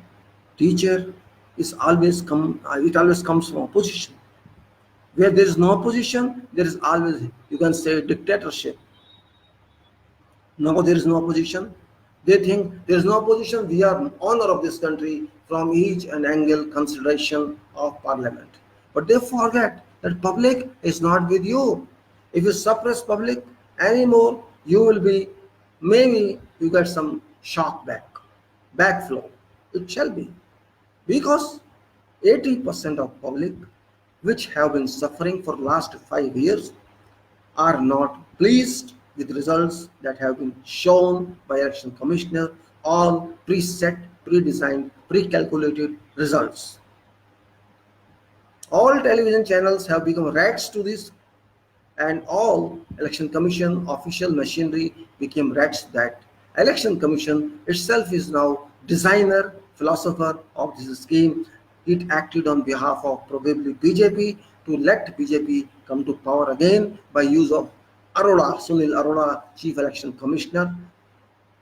S1: Teacher is always it always comes from opposition. Where there is no opposition, there is always, you can say, dictatorship. Now there is no opposition. They think there is no opposition. We are honor of this country from each and angle consideration of parliament. But they forget that public is not with you. If you suppress public anymore, you will be, maybe you get some shock backflow. It shall be, because 80% of public, which have been suffering for last 5 years, are not pleased with results that have been shown by election commissioner, all preset, pre-designed, pre-calculated results. All television channels have become rats to this, and all election commission official machinery became rats that. Election commission itself is now designer, philosopher of this scheme. it acted on behalf of probably BJP to let BJP come to power again by use of Arora, Sunil Arora, Chief Election Commissioner,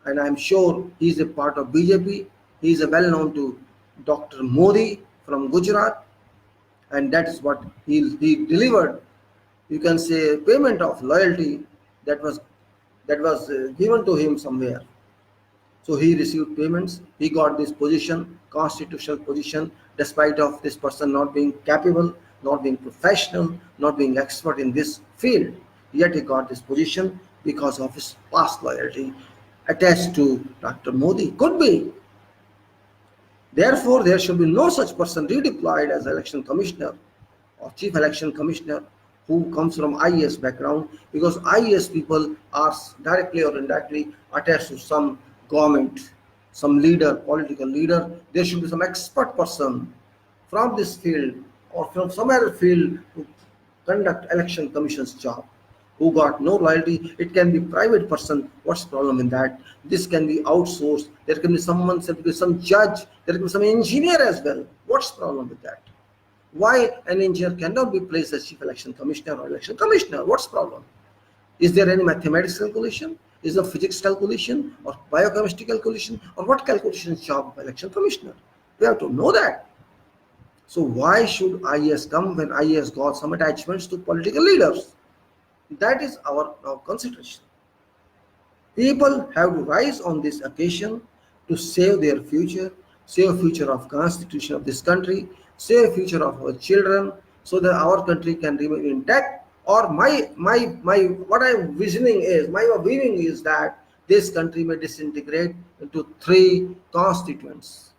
S1: and I'm sure he is a part of BJP. He is well known to Dr. Modi from Gujarat, and that is what he delivered. You can say payment of loyalty that was given to him somewhere. So he received payments. He got this position, constitutional position, despite of this person not being capable, not being professional, not being expert in this field. Yet he got this position because of his past loyalty attached to Dr. Modi. Could be. Therefore, there should be no such person redeployed as election commissioner or chief election commissioner who comes from IAS background, because IAS people are directly or indirectly attached to some government, some leader, political leader. There should be some expert person from this field or from some other field to conduct election commission's job, who got no loyalty. It can be private person. What's the problem in that? This can be outsourced. There can be someone, there can be some judge, there can be some engineer as well. What's the problem with that? Why an engineer cannot be placed as chief election commissioner or election commissioner? What's the problem? Is there any mathematics calculation? Is there physics calculation or biochemistry calculation, or what calculation is job of election commissioner? We have to know that. So why should IAS come when IAS got some attachments to political leaders? That is our consideration. People have to rise on this occasion to save their future, save future of constitution of this country, save future of our children, so that our country can remain intact. Or my what I'm visioning is, my viewing is that this country may disintegrate into three constituents.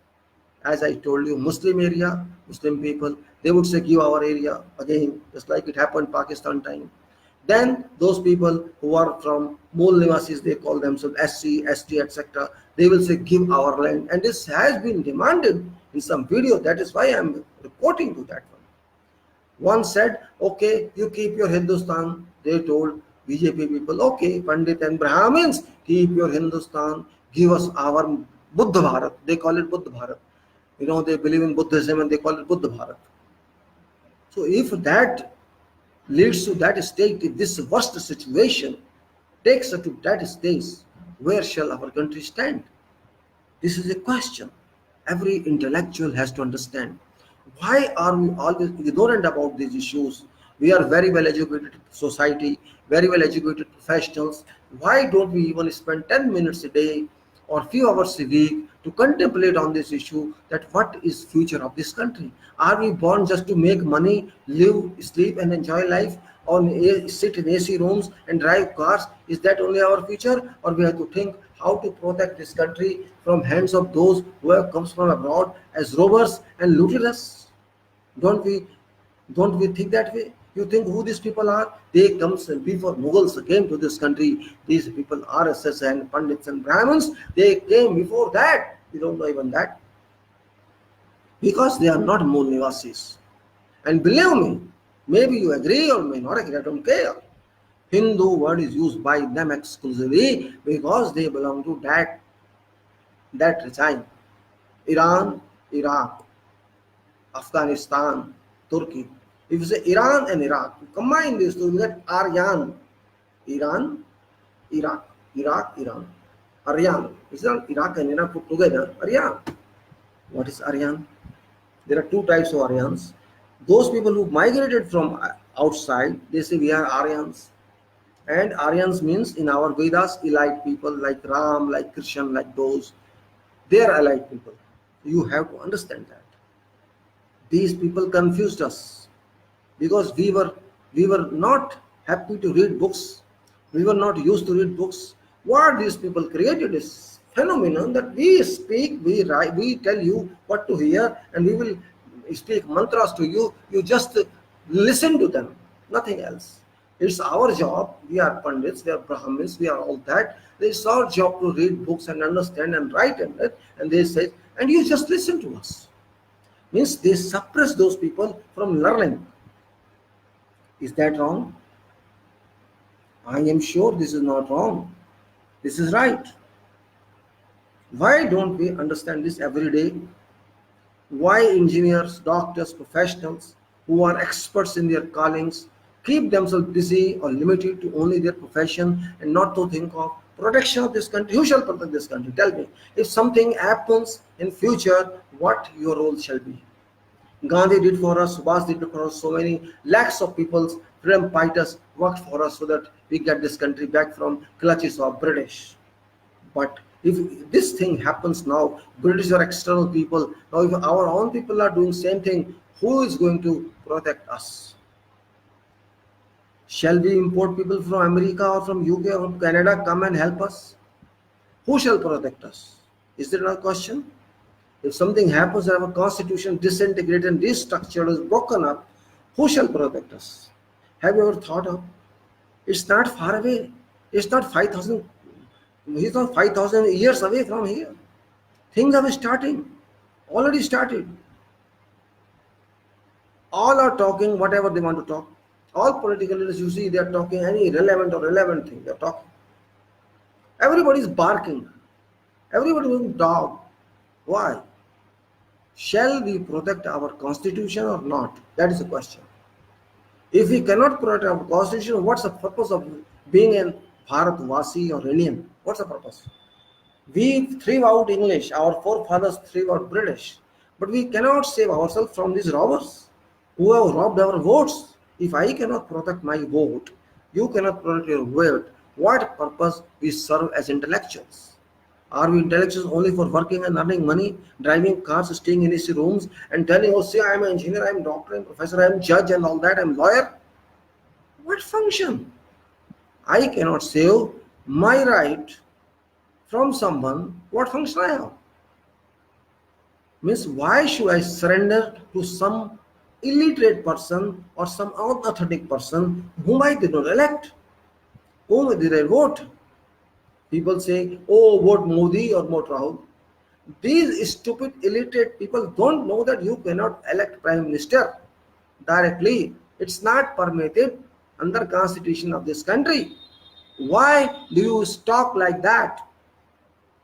S1: As I told you, Muslim area, Muslim people, they would say give our area again, just like it happened Pakistan time. Then those people who are from Mool Nivasis, they call themselves SC, ST, etc. They will say give our land, and this has been demanded in some video. That is why I am reporting to that one. One said, okay, you keep your Hindustan. They told BJP people, okay, Pandit and Brahmins, keep your Hindustan, give us our Buddha Bharat. They call it Buddha Bharat. You know, they believe in Buddhism and they call it Buddha Bharat. So if that leads to that state, if this worst situation takes us to that stage, where shall our country stand? This is a question every intellectual has to understand. Why are we always ignorant about these issues? We are very well educated society, very well educated professionals. Why don't we even spend 10 minutes a day or few hours a week to contemplate on this issue, that what is future of this country? Are we born just to make money, live, sleep and enjoy life, or sit in AC rooms and drive cars? Is that only our future? Or we have to think how to protect this country from hands of those who have come from abroad as robbers and looted us? Don't we think that way? You think who these people are? They comes before Mughals came to this country. These people, RSS and Pandits and Brahmins, they came before that. We don't know even that, because they are not Mool Nivasis. And believe me, maybe you agree or may not agree, I don't care. Hindu word is used by them exclusively because they belong to that regime. Iran, Iraq, Afghanistan, Turkey. If you say Iran and Iraq, you combine these two, you get Aryan. Iran, Iraq, Iraq, Iran. Aryan. It's not Iraq and Iran put together. Aryan. What is Aryan? There are two types of Aryans. Those people who migrated from outside, they say we are Aryans. And Aryans means in our Vedas, elite people like Ram, like Krishna, like those. They are elite people. You have to understand that. These people confused us because we were not happy to read books. We were not used to read books. What these people created is phenomenon that we speak, we write, we tell you what to hear, and we will speak mantras to you. You just listen to them, nothing else. It's our job. We are Pandits, we are Brahmins, we are all that. It's our job to read books and understand and write and they say, and you just listen to us. Means they suppress those people from learning. Is that wrong? I am sure this is not wrong. This is right. Why don't we understand this every day? Why engineers, doctors, professionals who are experts in their callings keep themselves busy or limited to only their profession and not to think of protection of this country? Who shall protect this country? Tell me. If something happens in future, what your role shall be? Gandhi did for us, Subhas did for us, so many lakhs of people, freedom fighters worked for us so that we get this country back from clutches of British. But if this thing happens now, British or external people, now if our own people are doing same thing, who is going to protect us? Shall we import people from America or from UK or from Canada come and help us? Who shall protect us? Is there another question? If something happens and our constitution disintegrates and restructured is broken up, who shall protect us? Have you ever thought of? It's not far away. It's not 5,000. He's not 5,000 years away from here. Things are starting. Already started. All are talking whatever they want to talk. All political leaders, you see, they are talking any relevant or relevant thing. They are talking. Everybody is barking. Everybody is going dog. Why? Shall we protect our constitution or not? That is the question. If we cannot protect our constitution, what's the purpose of being a Bharatvasi or Indian? What's the purpose? We threw out English, our forefathers threw out British, but we cannot save ourselves from these robbers who have robbed our votes. If I cannot protect my vote, you cannot protect your vote, what purpose we serve as intellectuals? Are we intellectuals only for working and earning money, driving cars, staying in AC rooms, and telling, oh, see, I'm an engineer, I'm a doctor, I'm a professor, I'm a judge, and all that, I'm a lawyer? What function? I cannot save my right from someone. What function I have? Means, why should I surrender to some illiterate person or some unauthentic person whom I did not elect? Whom did I vote? People say, oh, vote Modi or vote Rahul. These stupid illiterate people don't know that you cannot elect Prime Minister directly. It's not permitted under Constitution of this country. Why do you talk like that?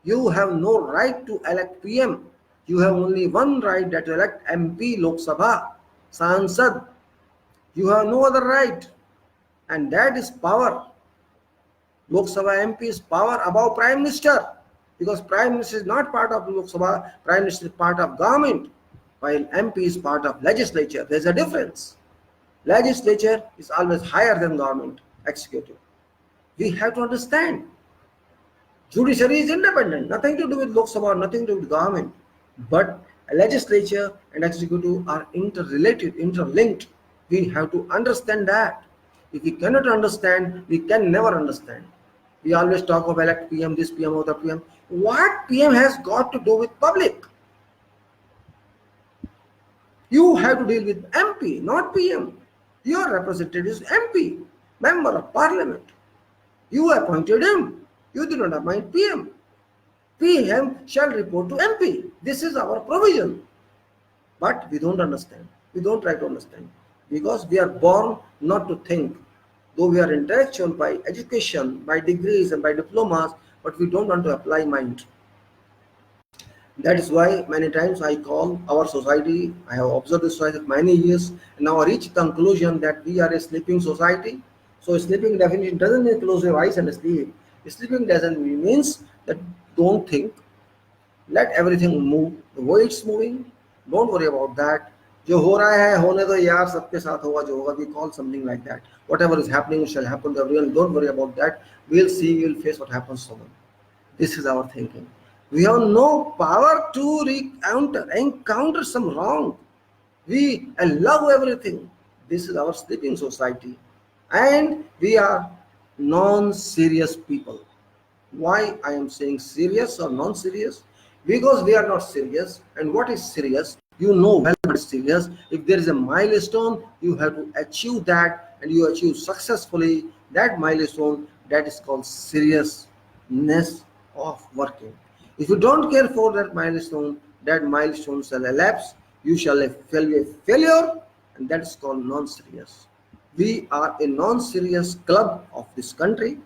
S1: You have no right to elect PM. You have only one right, that to elect MP, Lok Sabha, Sansad. You have no other right. And that is power. Lok Sabha MP is power above Prime Minister, because Prime Minister is not part of Lok Sabha, Prime Minister is part of government, while MP is part of legislature. There's a difference. Legislature is always higher than government, executive. We have to understand. Judiciary is independent, nothing to do with Lok Sabha, nothing to do with government. But legislature and executive are interrelated, interlinked. We have to understand that. If we cannot understand, we can never understand. We always talk of elect PM, this PM or that PM. What PM has got to do with public? You have to deal with MP, not PM. Your representative is MP, member of parliament. You appointed him. You did not appoint PM. PM shall report to MP. This is our provision. But we don't understand. We don't try to understand. Because we are born not to think. Though we are intellectual by education, by degrees and by diplomas, but we don't want to apply mind. That is why many times I call our society, I have observed this society for many years, and now I reach the conclusion that we are a sleeping society. So sleeping definition doesn't mean close your eyes and sleep. Sleeping doesn't means that don't think, let everything move. The way it's moving, don't worry about that. जो हो रहा है होने दो यार, सबके साथ होगा जो होगा. We call something like that. Whatever is happening shall happen to everyone. Don't worry about that. We'll see. We'll face what happens to them. This is our thinking. We have no power to encounter some wrong. We love everything. This is our sleeping society, and we are non-serious people. Why I am saying serious or non-serious? Because we are not serious. And what is serious? You know well what is serious. If there is a milestone, you have to achieve that, and you achieve successfully that milestone. That is called seriousness of working. If you don't care for that milestone shall elapse. You shall be a failure, and that is called non-serious. We are a non-serious club of this country,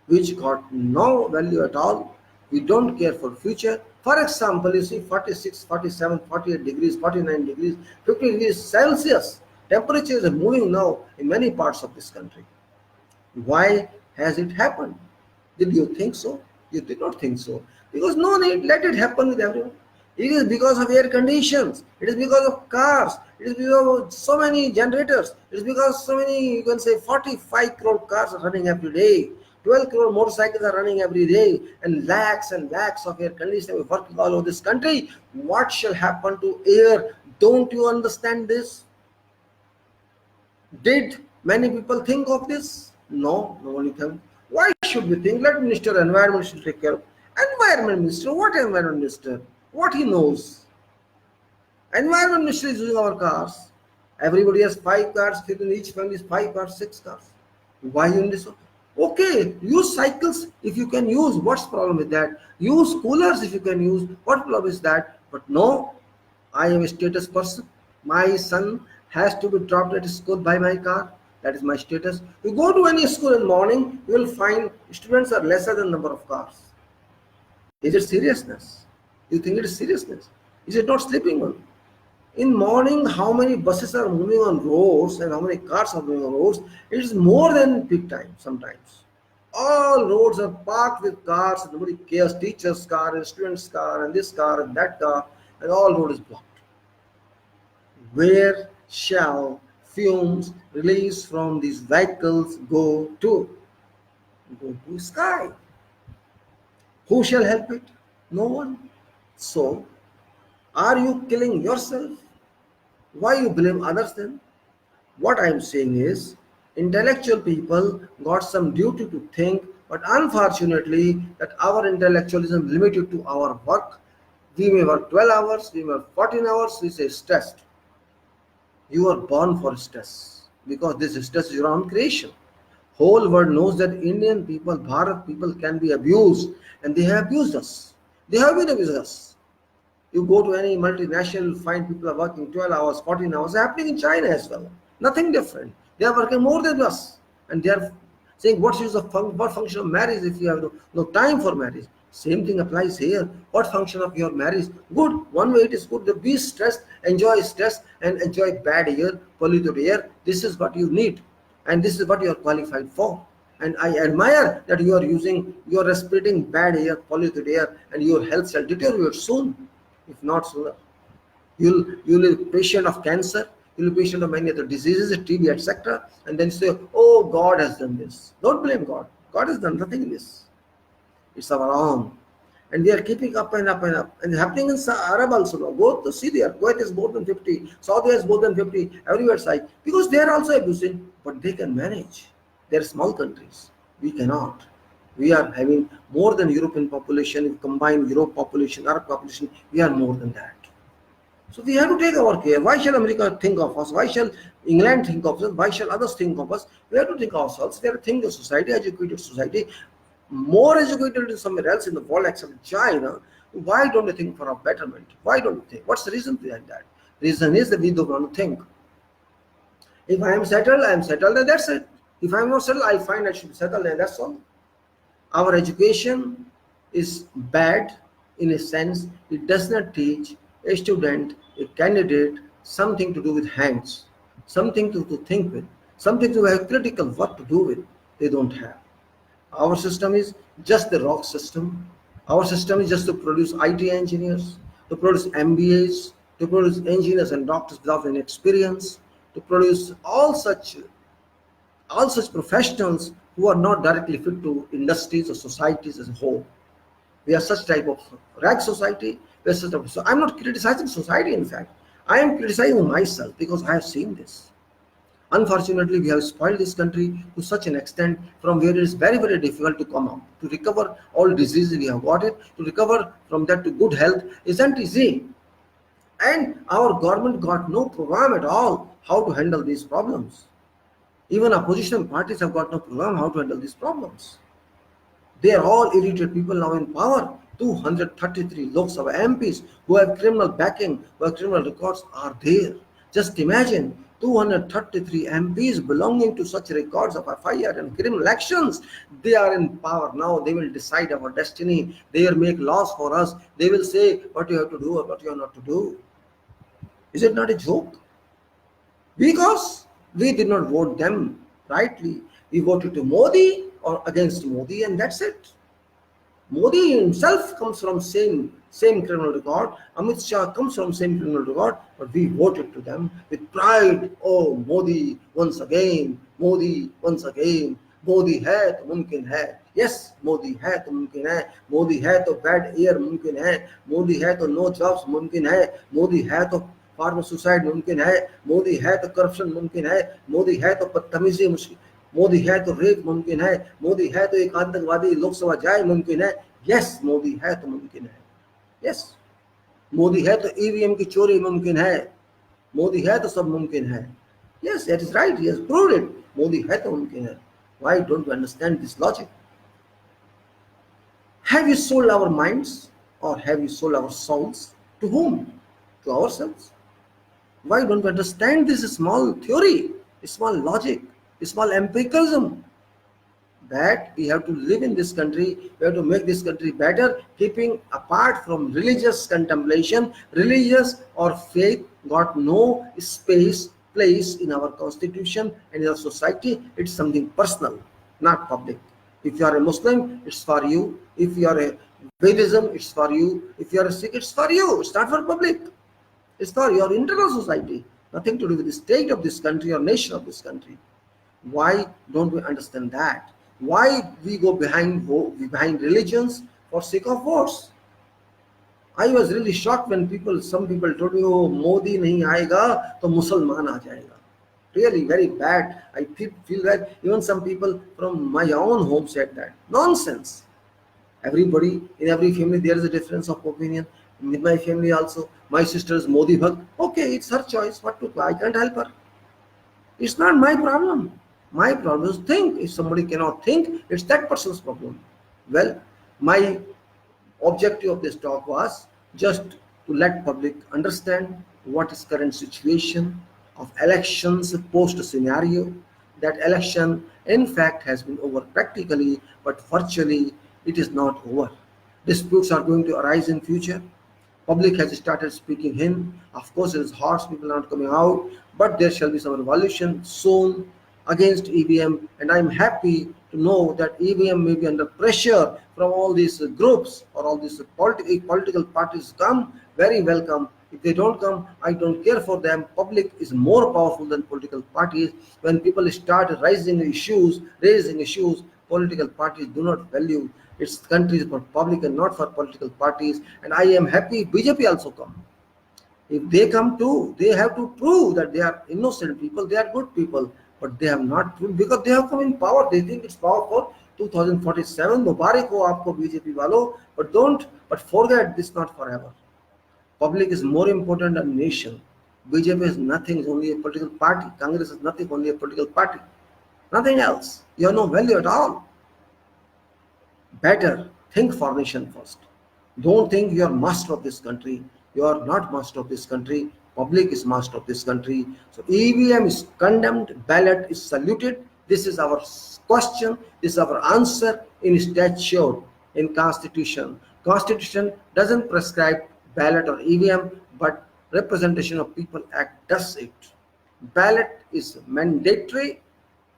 S1: which got no value at all. We don't care for future. For example, you see 46, 47, 48 degrees, 49 degrees, 50 degrees Celsius. Temperatures are moving now in many parts of this country. Why has it happened? Did you think so? You did not think so. Because no need, let it happen with everyone. It is because of air conditions. It is because of cars. It is because of so many generators. It is because so many, you can say 45 crore cars are running every day. 12 crore motorcycles are running every day. And lakhs of air conditioners are working all over this country. What shall happen to air? Don't you understand this? Did many people think of this? No, nobody think. Why should we think? Let Minister Environment should take care of. Environment Minister, what Environment Minister? What he knows? Environment Minister is using our cars. Everybody has 5 cars, in each family is 5 cars, 6 cars. Why in this? Okay, use cycles if you can use. What's the problem with that? Use coolers if you can use. What problem is that? But no, I am a status person. My son has to be dropped at school by my car. That is my status. You go to any school in the morning, you will find students are lesser than number of cars. Is it seriousness? You think it is seriousness? Is it not sleeping on? In morning, how many buses are moving on roads and how many cars are moving on roads? It is more than peak time sometimes. All roads are parked with cars. Nobody cares. Teacher's car and student's car and this car and that car, and all road is blocked. Where shall fumes released from these vehicles go to? Go to sky. Who shall help it? No one. So, are you killing yourself? Why you blame others then? What I am saying is, intellectual people got some duty to think, but unfortunately, that our intellectualism limited to our work. We may work 12 hours, we may work 14 hours, we say stressed. You are born for stress because this stress is your own creation. Whole world knows that Indian people, Bharat people can be abused, and they have abused us. They have been abusing us. You go to any multinational, you find people are working 12 hours, 14 hours, happening in China as well. Nothing different. They are working more than us. And they are saying, what function of marriage if you have no time for marriage? Same thing applies here. What function of your marriage? Good. One way it is good. Be stressed, enjoy stress, and enjoy bad air, polluted air. This is what you need. And this is what you are qualified for. And I admire that you are respirating bad air, polluted air, and your health shall deteriorate soon, if not sooner. You'll be patient of cancer, you'll be patient of many other diseases, TB, etc. And then say, oh, God has done this. Don't blame God. God has done nothing in this. It's our own. And we are keeping up and up and up. And happening in Arab also now. Go to see there. Kuwait is more than 50. Saudi is more than 50. Everywhere is high. Because they are also abusing. But they can manage. They are small countries. We cannot. We are having more than European population. If you combine Europe population, Arab population, we are more than that. So we have to take our care. Why shall America think of us? Why shall England think of us? Why shall others think of us? We have to think of ourselves. We have to think of society, educated society, more educated than somewhere else in the world except China. Why don't they think for our betterment? Why don't they think? What's the reason behind that? Reason is that we don't want to think. If I am settled, and that's it. If I am not settled, I find I should be settled, and that's all. Our education is bad in a sense. It does not teach a student, a candidate, something to do with hands, something to think with, something to have critical what to do with. They don't have. Our system is just the rock system. Our system is just to produce IT engineers, to produce MBAs, to produce engineers and doctors without any experience, to produce all such professionals who are not directly fit to industries or societies as a whole. We are such type of rag society. So I'm not criticizing society, in fact. I am criticizing myself because I have seen this. Unfortunately, we have spoiled this country to such an extent from where it is very, very difficult to come out. To recover all diseases we have got it, to recover from that to good health isn't easy. And our government got no program at all how to handle these problems. Even opposition parties have got no program how to handle these problems. They are all irritated people now in power. 233 Lok Sabha MPs who have criminal backing, who have criminal records are there. Just imagine 233 MPs belonging to such records of FIR and criminal actions. They are in power now. They will decide our destiny. They will make laws for us. They will say what you have to do or what you are not to do. Is it not a joke? Because we did not vote them rightly. We voted to Modi or against Modi, and that's it. Modi himself comes from same criminal record. Amit Shah comes from same criminal record, but we voted to them with pride. Oh, Modi once again, Modi once again. Modi है तो मुमकिन है. Yes, Modi है तो मुमकिन है. मोदी है तो bad air मुमकिन है. मोदी है तो no jobs मुमकिन है. मोदी है तो फार्मर सुसाइड मुमकिन है. मोदी है तो करप्शन मुमकिन है. मोदी है तो बदतमीजी मुश्किल. मोदी है तो रेप मुमकिन है. मोदी है तो एक आतंकवादी लोकसभा जाए मुमकिन है. यस, मोदी है तो मुमकिन है. यस, मोदी है तो ईवीएम की चोरी मुमकिन है. मोदी है तो सब मुमकिन है. Yes, that is right. He has proved it. Modi है तो मुमकिन है. Why don't we understand this logic? Have we sold our minds or have we sold our souls? To whom? To ourselves. Why don't we understand this small theory, small logic, small empiricism? That we have to live in this country, we have to make this country better, keeping apart from religious contemplation. Religious or faith got no place in our constitution and in our society. It's something personal, not public. If you are a Muslim, it's for you. If you are a Buddhism, it's for you. If you are a Sikh, it's for you. It's not for public. It's for your internal society. Nothing to do with the state of this country or nation of this country. Why don't we understand that? Why we go behind religions for sake of votes? I was really shocked when some people told me, oh, Modi nahi aayega to Musalman aa jayega. Really very bad. I feel that even some people from my own home said that. Nonsense. Everybody, in every family, there is a difference of opinion. With my family also, my sister is Modi Bhakt. Okay, it's her choice. What to do? I can't help her. It's not my problem. My problem is think. If somebody cannot think, it's that person's problem. Well, my objective of this talk was just to let public understand what is current situation of elections post scenario. That election in fact has been over practically, but virtually it is not over. Disputes are going to arise in future. Public has started speaking in. Of course, it is harsh, people are not coming out, but there shall be some revolution soon against EVM, and I'm happy to know that EVM may be under pressure from all these groups or all these political parties. Come, very welcome. If they don't come, I don't care for them. Public is more powerful than political parties. When people start raising issues, political parties do not value. Its country is for public and not for political parties. And I am happy BJP also come. If they come too, they have to prove that they are innocent people, they are good people. But they have not proved because they have come in power. They think it's power for 2047. Mubarak ho aapko BJP walo, but forget this not forever. Public is more important than nation. BJP is nothing, it's only a political party. Congress is nothing, only a political party. Nothing else. You have no value at all. Better think for nation first. Don't think you are master of this country. You are not master of this country. Public is master of this country. So EVM is condemned, ballot is saluted. This is our question, this is our answer in statute, in constitution. Constitution doesn't prescribe ballot or EVM, but Representation of People Act does it. Ballot is mandatory,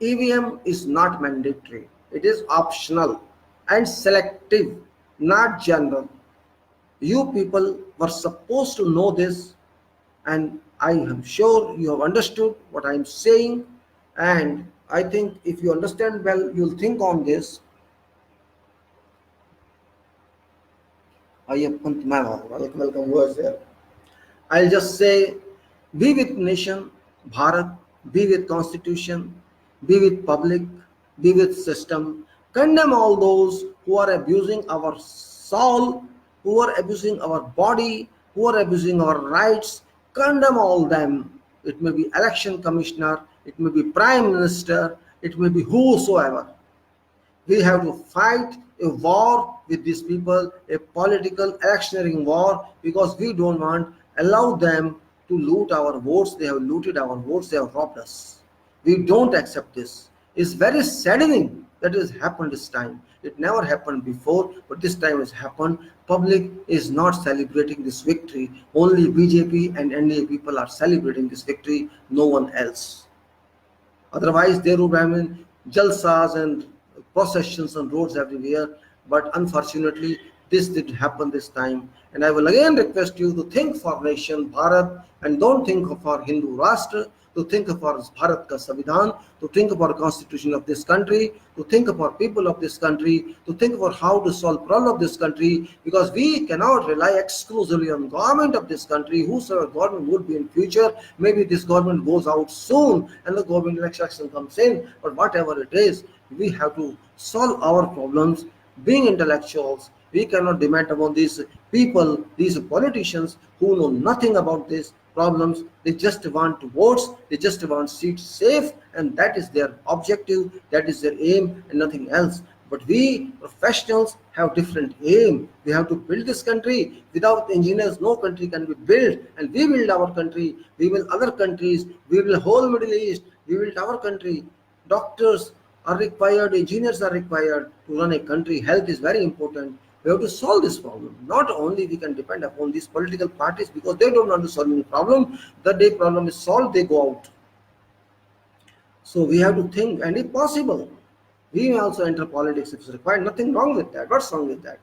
S1: EVM is not mandatory. It is optional and selective, not general. You people were supposed to know this, and I am sure you have understood what I am saying, and I think if you understand well, you'll think on this. Welcome words there. I'll just say, be with nation, Bharat, be with constitution, be with public, be with system. Condemn all those who are abusing our soul, who are abusing our body, who are abusing our rights. Condemn all them. It may be election commissioner, it may be prime minister, it may be whosoever. We have to fight a war with these people, a political electioneering war, because we don't want allow them to loot our votes. They have looted our votes. They have robbed us. We don't accept this. It's very saddening that it has happened this time. It never happened before, but this time it's happened. Public is not celebrating this victory. Only BJP and NDA people are celebrating this victory, no one else. Otherwise, there would have been jalsas and processions on roads everywhere. But unfortunately, this did happen this time. And I will again request you to think for nation Bharat and don't think of our Hindu Rashtra, to think of our Bharat ka Samvidhan, to think of our constitution of this country, to think of our people of this country, to think about how to solve problem of this country, because we cannot rely exclusively on government of this country. Whosoever government would be in future, maybe this government goes out soon and the government election comes in, but whatever it is, we have to solve our problems. Being intellectuals, we cannot demand upon these people, these politicians who know nothing about these problems. They just want votes, they just want seats safe, and that is their objective, that is their aim, and nothing else. But we professionals have different aim. We have to build this country. Without engineers, no country can be built. And we build our country, we will other countries, we will whole Middle East, we build our country. Doctors are required, engineers are required to run a country. Health is very important. We have to solve this problem. Not only we can depend upon these political parties because they don't want to solve any problem. The day problem is solved, they go out. So we have to think, and if possible, we may also enter politics if it's required. Nothing wrong with that. What's wrong with that?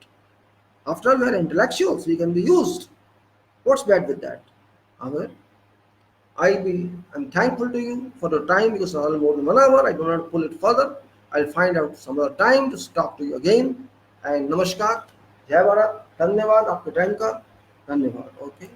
S1: After all, we are intellectuals. We can be used. What's bad with that? However, I'm thankful to you for the time because it's all more than 1 hour. I do not pull it further. I'll find out some other time to talk to you again. And namaskar, Jai Bharat, धन्यवाद आपके time का, धन्यवाद. Okay.